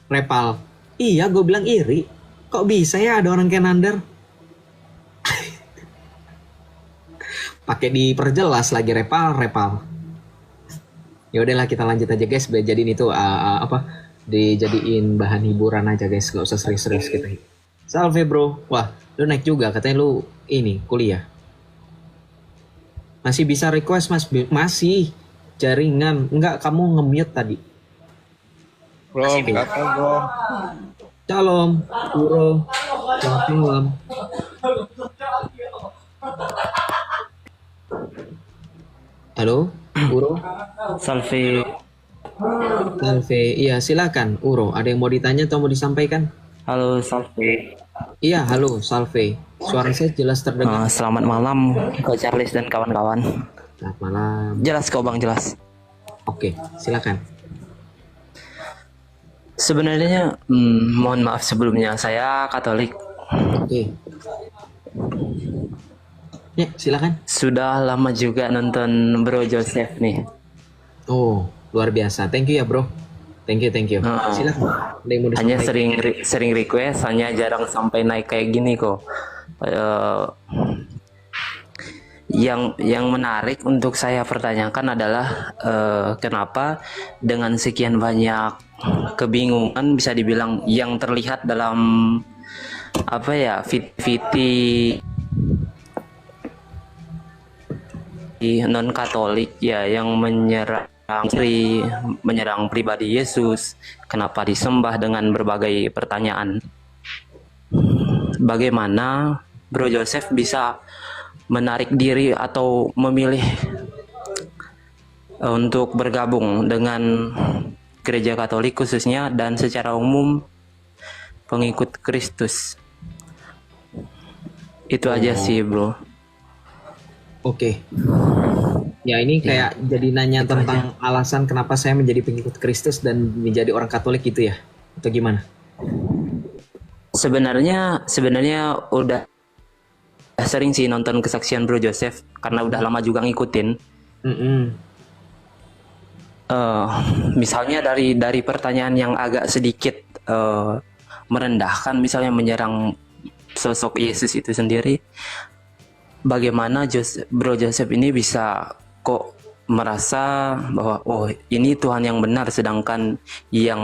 A: Repal. Iya, gue bilang iri. Kok bisa ya ada orang kayak Nandar? Pakai diperjelas lagi repal. Ya udahlah kita lanjut aja guys, jadiin itu dijadiin bahan hiburan aja guys, nggak usah serius-serius kita. Salve bro, wah lu naik juga katanya lu ini kuliah. Masih bisa request mas? Masih jaringan, enggak kamu nge-mute tadi.
F: Bro, kata bro.
A: Shalom, Uro. Shalom. Halo, Uro.
P: Salve.
A: Iya silakan Uro. Ada yang mau ditanya atau mau disampaikan?
P: Halo, Salve.
A: Iya, halo, Salve. Suara saya jelas terdengar.
P: Selamat malam, Ko Charles dan kawan-kawan.
A: Selamat malam.
P: Jelas kok Bang, jelas.
A: Oke, silakan.
P: Sebenarnya, mohon maaf sebelumnya, saya Katolik.
A: Oke. Ya, silakan.
P: Sudah lama juga nonton Bro Joseph nih.
A: Oh, luar biasa. Thank you ya, Bro. Thank you. Silakan.
P: Hanya sering request, hanya jarang sampai naik kayak gini kok. Yang menarik untuk saya pertanyakan adalah kenapa dengan sekian banyak kebingungan, bisa dibilang yang terlihat dalam fit-fiti non Katolik ya, yang menyerang pribadi Yesus, kenapa disembah dengan berbagai pertanyaan. Bagaimana Bro Joseph bisa menarik diri atau memilih untuk bergabung dengan gereja Katolik khususnya, dan secara umum pengikut Kristus? Itu aja sih bro.
A: Oke. Ya ini kayak jadi nanya tentang alasan kenapa saya menjadi pengikut Kristus dan menjadi orang Katolik gitu ya? Atau gimana?
P: Sebenarnya udah sering sih nonton kesaksian Bro Joseph karena udah lama juga ngikutin. Misalnya dari pertanyaan yang agak sedikit merendahkan, misalnya menyerang sosok Yesus itu sendiri, bagaimana Bro Joseph ini bisa kok merasa bahwa oh ini Tuhan yang benar, sedangkan yang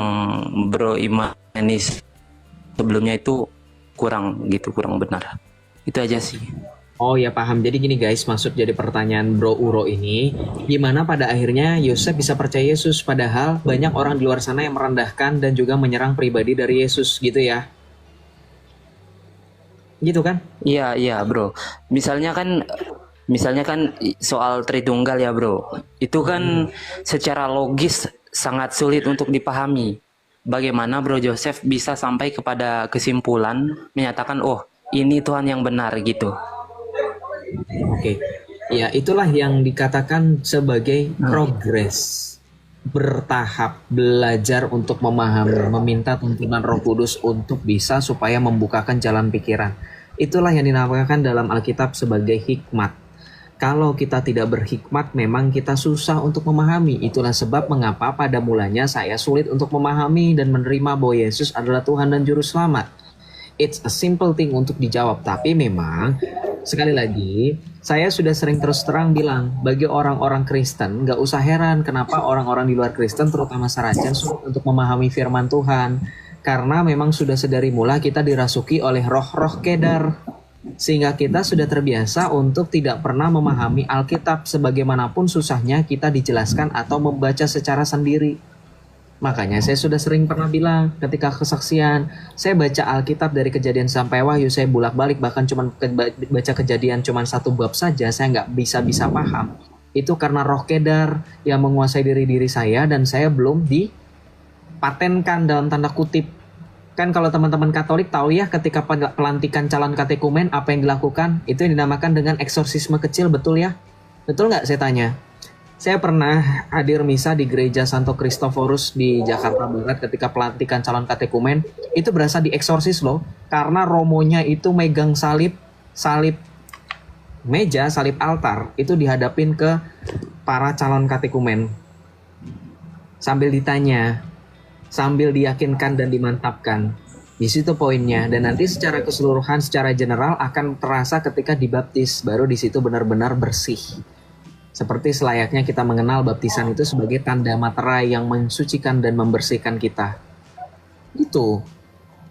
P: Bro imani sebelumnya itu kurang benar. Itu aja sih.
A: Oh ya paham. Jadi gini guys, maksud jadi pertanyaan Bro Uro ini, gimana pada akhirnya Yosef bisa percaya Yesus padahal banyak orang di luar sana yang merendahkan dan juga menyerang pribadi dari Yesus gitu ya? Gitu kan?
P: Iya bro. Misalnya kan soal Tritunggal ya bro. Itu kan secara logis sangat sulit untuk dipahami. bagaimana Bro Joseph bisa sampai kepada kesimpulan menyatakan oh ini Tuhan yang benar gitu.
A: Oke. Ya, itulah yang dikatakan sebagai progres. Bertahap belajar untuk memahami, meminta tuntunan Roh Kudus untuk bisa supaya membukakan jalan pikiran. Itulah yang dinamakan dalam Alkitab sebagai hikmat. Kalau kita tidak berhikmat, memang kita susah untuk memahami. Itulah sebab mengapa pada mulanya saya sulit untuk memahami dan menerima bahwa Yesus adalah Tuhan dan Juru Selamat. It's a simple thing untuk dijawab, tapi memang sekali lagi saya sudah sering terus terang bilang bagi orang-orang Kristen gak usah heran kenapa orang-orang di luar Kristen terutama Saracen sulit untuk memahami firman Tuhan, karena memang sudah sedari mula kita dirasuki oleh roh-roh kedar sehingga kita sudah terbiasa untuk tidak pernah memahami Alkitab sebagaimanapun susahnya kita dijelaskan atau membaca secara sendiri. Makanya saya sudah sering pernah bilang ketika kesaksian, saya baca Alkitab dari Kejadian sampai Wahyu, saya bolak-balik bahkan cuma baca Kejadian cuma satu bab saja, saya nggak bisa paham. Itu karena roh kedar yang menguasai diri saya dan saya belum dipatenkan dalam tanda kutip. Kan kalau teman-teman Katolik tahu ya ketika pelantikan calon katekumen apa yang dilakukan? Itu yang dinamakan dengan eksorsisme kecil, betul ya? Betul nggak saya tanya? Saya pernah hadir misa di gereja Santo Kristoforus di Jakarta Barat ketika pelantikan calon katekumen. Itu berasa dieksorsis loh, karena romonya itu megang salib meja, salib altar, itu dihadapin ke para calon katekumen. Sambil ditanya, sambil diyakinkan dan dimantapkan. Di situ poinnya, dan nanti secara keseluruhan, secara general akan terasa ketika dibaptis, baru di situ benar-benar bersih. Seperti selayaknya kita mengenal baptisan itu sebagai tanda materai yang mensucikan dan membersihkan kita. Itu.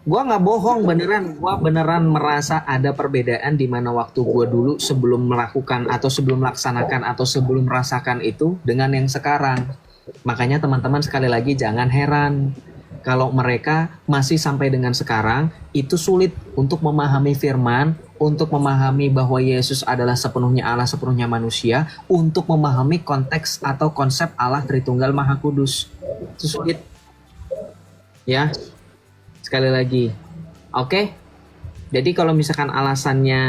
A: Gua nggak bohong beneran. Gua beneran merasa ada perbedaan di mana waktu gua dulu sebelum melakukan atau sebelum melaksanakan atau sebelum merasakan itu dengan yang sekarang. Makanya teman-teman sekali lagi jangan heran kalau mereka masih sampai dengan sekarang itu sulit untuk memahami firman, untuk memahami bahwa Yesus adalah sepenuhnya Allah, sepenuhnya manusia, untuk memahami konteks atau konsep Allah Tritunggal Maha Kudus. Itu sulit. Ya, sekali lagi. Oke? Jadi kalau misalkan alasannya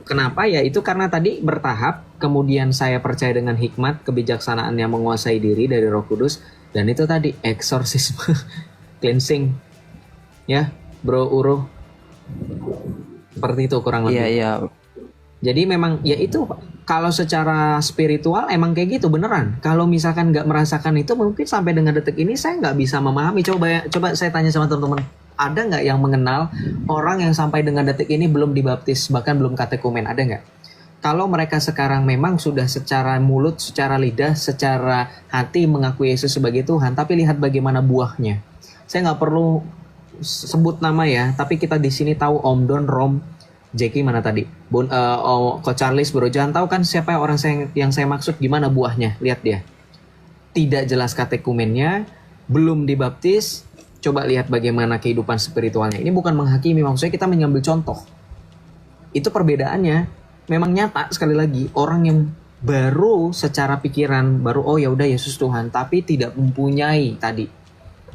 A: kenapa, ya itu karena tadi bertahap, kemudian saya percaya dengan hikmat, kebijaksanaan yang menguasai diri dari Roh Kudus, dan itu tadi eksorsisme, cleansing. Ya, Bro Uro. Seperti itu kurang lebih.
P: Iya.
A: Jadi memang ya itu kalau secara spiritual emang kayak gitu beneran. Kalau misalkan nggak merasakan itu mungkin sampai dengan detik ini saya nggak bisa memahami. Coba saya tanya sama teman-teman, ada nggak yang mengenal orang yang sampai dengan detik ini belum dibaptis bahkan belum katekumen, ada nggak? Kalau mereka sekarang memang sudah secara mulut, secara lidah, secara hati mengakui Yesus sebagai Tuhan, tapi lihat bagaimana buahnya. Saya nggak perlu sebut nama ya, tapi kita di sini tahu Om Don, Rom, Jackie mana tadi, Coach Charles, Bro Jan, tahu kan siapa orang yang saya maksud, gimana buahnya? Lihat dia, tidak jelas katekumennya, belum dibaptis. Coba lihat bagaimana kehidupan spiritualnya. Ini bukan menghakimi, maksudnya kita mengambil contoh. Itu perbedaannya, memang nyata sekali lagi. Orang yang baru secara pikiran, baru oh ya udah Yesus Tuhan, tapi tidak mempunyai tadi.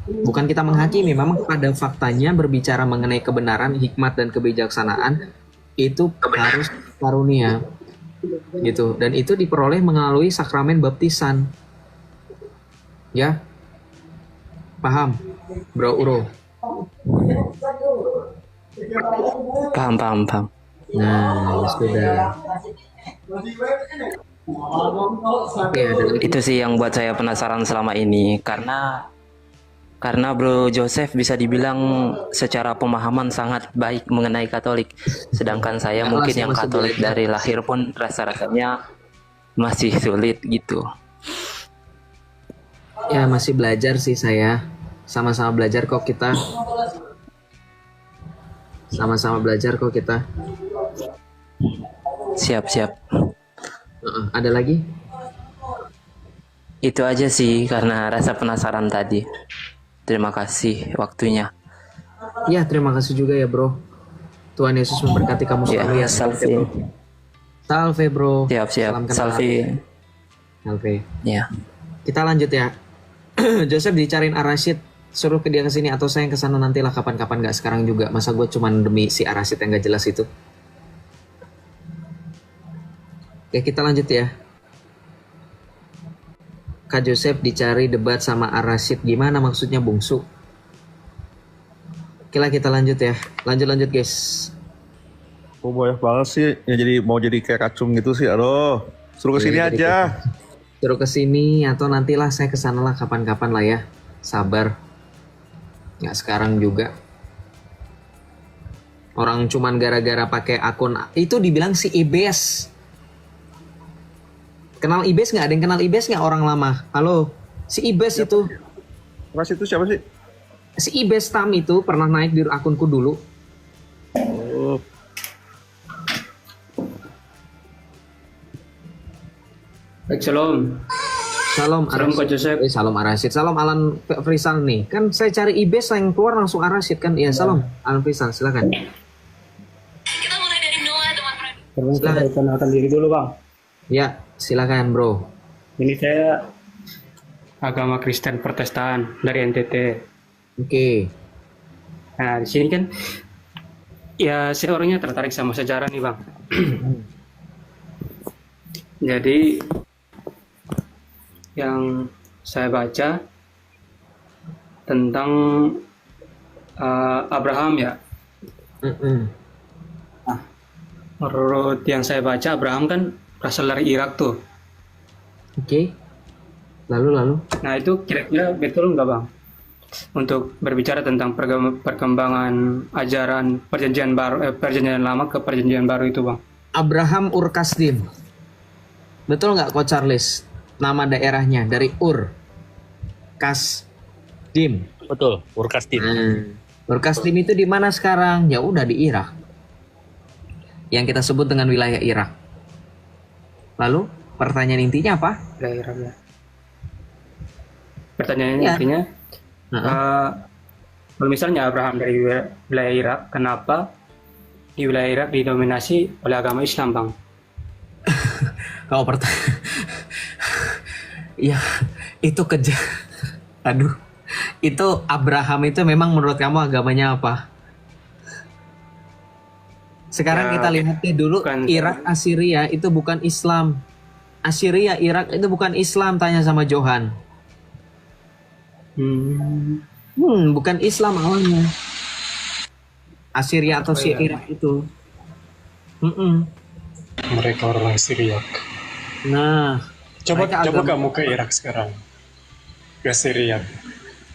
A: Bukan kita menghakimi, memang pada faktanya berbicara mengenai kebenaran, hikmat dan kebijaksanaan itu harus karunia gitu, dan itu diperoleh melalui sakramen baptisan. Ya, paham, Bro Uro?
P: Paham.
A: Nah, sudah.
P: Itu sih yang buat saya penasaran selama ini, karena Bro Joseph bisa dibilang secara pemahaman sangat baik mengenai Katolik, sedangkan saya mungkin yang Katolik dari lahir pun rasa-rasanya masih sulit gitu.
A: Ya masih belajar sih saya, sama-sama belajar kok kita.
P: Siap.
A: Ada lagi?
P: Itu aja sih karena rasa penasaran tadi. Terima kasih waktunya.
A: Ya, terima kasih juga ya, Bro. Tuhan Yesus memberkati kamu selalu ya. Salve, Bro.
P: Siap. Salve.
A: Salve.
P: Ya.
A: Kita lanjut ya. Joseph dicariin Ar-Rasyid suruh ke dia ke sini atau saya yang ke sana nantilah kapan-kapan, nggak sekarang juga. Masa gue cuman demi si Arasid yang nggak jelas itu. Oke, kita lanjut ya. Kak Joseph dicari debat sama Arasid, gimana maksudnya bungsu? Oke lah, kita lanjut ya. Lanjut guys.
F: Oh banyak banget sih, ya jadi mau jadi kayak kacung gitu sih. Aduh, suruh ke sini aja.
A: Suruh ke sini atau nantilah saya ke sana lah kapan-kapan lah ya. Sabar. Nggak sekarang juga. Orang cuman gara-gara pakai akun itu dibilang si Ibes. Kenal Ibes nggak? Ada yang kenal Ibes nggak orang lama? Halo, si Ibes siapa itu.
F: Mas itu siapa sih?
A: Si Ibes Tam itu pernah naik di akunku dulu.
F: Oh.
Q: Baik, shalom.
A: Salam
Q: Kak Joseph.
A: Salam Arasid. Salam Alan Frisal nih. Kan saya cari Ibes yang keluar langsung Arasid kan. Iya, salam Alan Frisal, silakan.
Q: Saya kenalkan diri dulu, Bang.
A: Ya, silakan bro.
Q: Ini saya agama Kristen Protestan dari NTT.
A: Oke.
Q: Nah, di sini kan ya saya orangnya tertarik sama sejarah nih, Bang. Jadi yang saya baca tentang Abraham ya. Nah, menurut yang saya baca Abraham kan berasal dari Irak tuh.
A: Oke. Lalu.
Q: Nah itu kira-kira betul nggak, Bang? Untuk berbicara tentang perkembangan ajaran perjanjian baru, perjanjian lama ke perjanjian baru itu, Bang.
A: Abraham Ur-Kasdim. Betul nggak, Coach Charles? Nama daerahnya dari Ur Kasdim.
O: Betul, Ur-Kasdim.
A: Ur-Kasdim itu di mana sekarang? Ya udah di Irak. Yang kita sebut dengan wilayah Irak. Lalu pertanyaan intinya apa?
Q: Wilayah Irak ya. Pertanyaannya intinya, kalau misalnya Abraham dari wilayah Irak, kenapa di wilayah Irak didominasi oleh agama Islam, Bang?
A: Kau ya, itu aduh, itu Abraham itu memang menurut kamu agamanya apa? Sekarang kita lihat dulu Irak, Assyria itu bukan Islam. Assyria, Irak itu bukan Islam, tanya sama Johan. Bukan Islam awalnya. Assyria atau si Irak itu.
C: Mereka orang Syria.
A: Nah,
C: coba kamu ke Irak sekarang, ke Syria.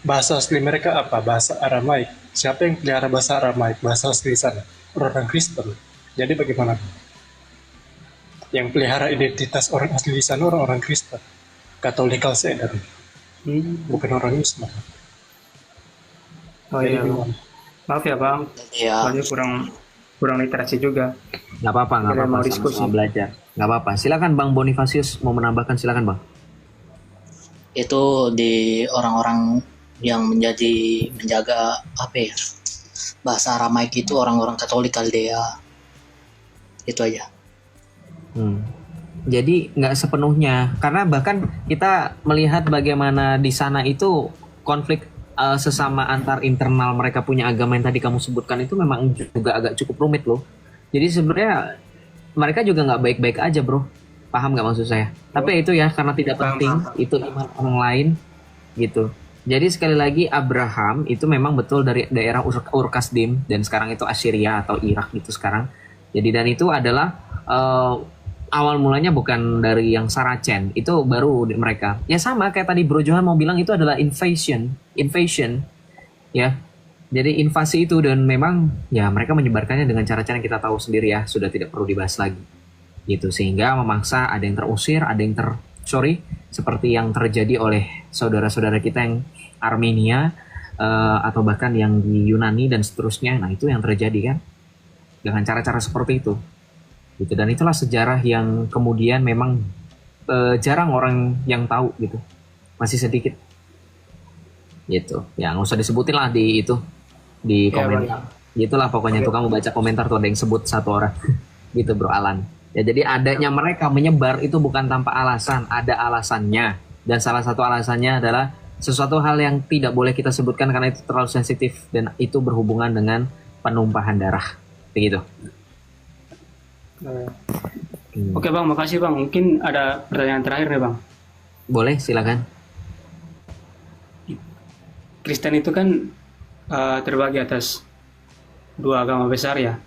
C: Bahasa asli mereka apa? Bahasa Aramaik. Siapa yang pelihara bahasa Aramaik? Bahasa asli sana orang Kristen. Jadi bagaimana? Yang pelihara identitas orang asli di sana orang Kristen, Katolik Chalcedon, bukan orang Islam.
Q: Oh iya, maaf ya, Bang.
P: Iya.
Q: Soalnya kurang literasi juga.
A: Nggak apa-apa,
Q: Mau diskusi.
A: sama belajar. Nggak apa-apa. Silakan Bang Bonifasius mau menambahkan, silakan Bang.
R: Itu di orang-orang yang menjaga apa ya, bahasa Aramaik itu orang-orang Katolik Kaldea. Itu aja.
A: Jadi nggak sepenuhnya, karena bahkan kita melihat bagaimana di sana itu konflik sesama antar internal mereka punya agama yang tadi kamu sebutkan itu memang juga agak cukup rumit loh. Jadi sebenarnya mereka juga nggak baik-baik aja, bro. Paham nggak maksud saya? Tapi itu ya karena tidak penting, itu iman orang lain gitu. Jadi sekali lagi Abraham itu memang betul dari daerah Ur-Kasdim dan sekarang itu Assyria atau Irak gitu sekarang. Jadi dan itu adalah awal mulanya bukan dari yang Saracen, itu baru mereka. Ya sama kayak tadi Bro Johan mau bilang itu adalah invasion ya. Jadi invasi itu, dan memang ya mereka menyebarkannya dengan cara-cara yang kita tahu sendiri ya, sudah tidak perlu dibahas lagi. Gitu sehingga memaksa ada yang terusir, ada yang seperti yang terjadi oleh saudara-saudara kita yang Armenia atau bahkan yang di Yunani dan seterusnya. Nah, itu yang terjadi kan dengan cara-cara seperti itu. Gitu. Dan itulah sejarah yang kemudian memang jarang orang yang tahu gitu, masih sedikit gitu ya, nggak usah disebutin lah di komentar gitulah pokoknya. Tuh kamu baca komentar tuh ada yang sebut satu orang gitu Bro Alan ya. Jadi adanya mereka menyebar itu bukan tanpa alasan, ada alasannya, dan salah satu alasannya adalah sesuatu hal yang tidak boleh kita sebutkan karena itu terlalu sensitif dan itu berhubungan dengan penumpahan darah. Begitu.
Q: Oke Bang, makasih Bang. Mungkin ada pertanyaan terakhir nih Bang.
A: Boleh, silakan.
Q: Kristen itu kan terbagi atas dua agama besar ya.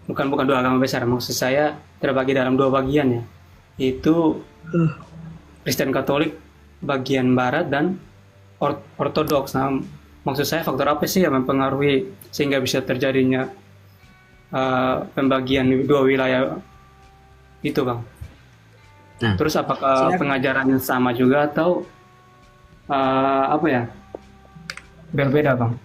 Q: Bukan dua agama besar, maksud saya terbagi dalam dua bagian ya. Itu Kristen Katolik bagian barat dan ortodoks. Nah, maksud saya faktor apa sih yang mempengaruhi sehingga bisa terjadinya pembagian dua wilayah itu Bang?
A: Nah,
Q: terus apakah pengajarannya sama juga atau berbeda Bang?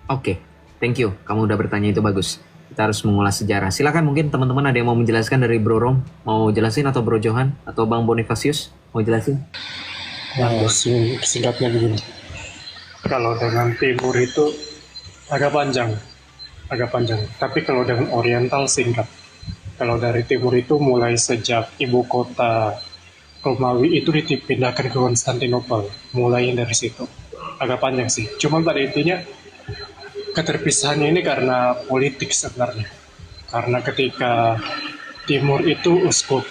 A: Oke, thank you. Kamu udah bertanya, itu bagus. Kita harus mengulas sejarah. Silakan, mungkin teman-teman ada yang mau menjelaskan dari Bro Rom, mau jelasin, atau Bro Johan atau Bang Bonifasius mau jelasin?
C: Singkatnya begini. Kalau dengan timur itu agak panjang. Tapi kalau dengan oriental singkat. Kalau dari timur itu mulai sejak ibu kota Romawi itu dipindahkan ke Konstantinopel. Mulai dari situ. Agak panjang sih. Cuman pada intinya keterpisahannya ini karena politik sebenarnya. Karena ketika timur itu uskup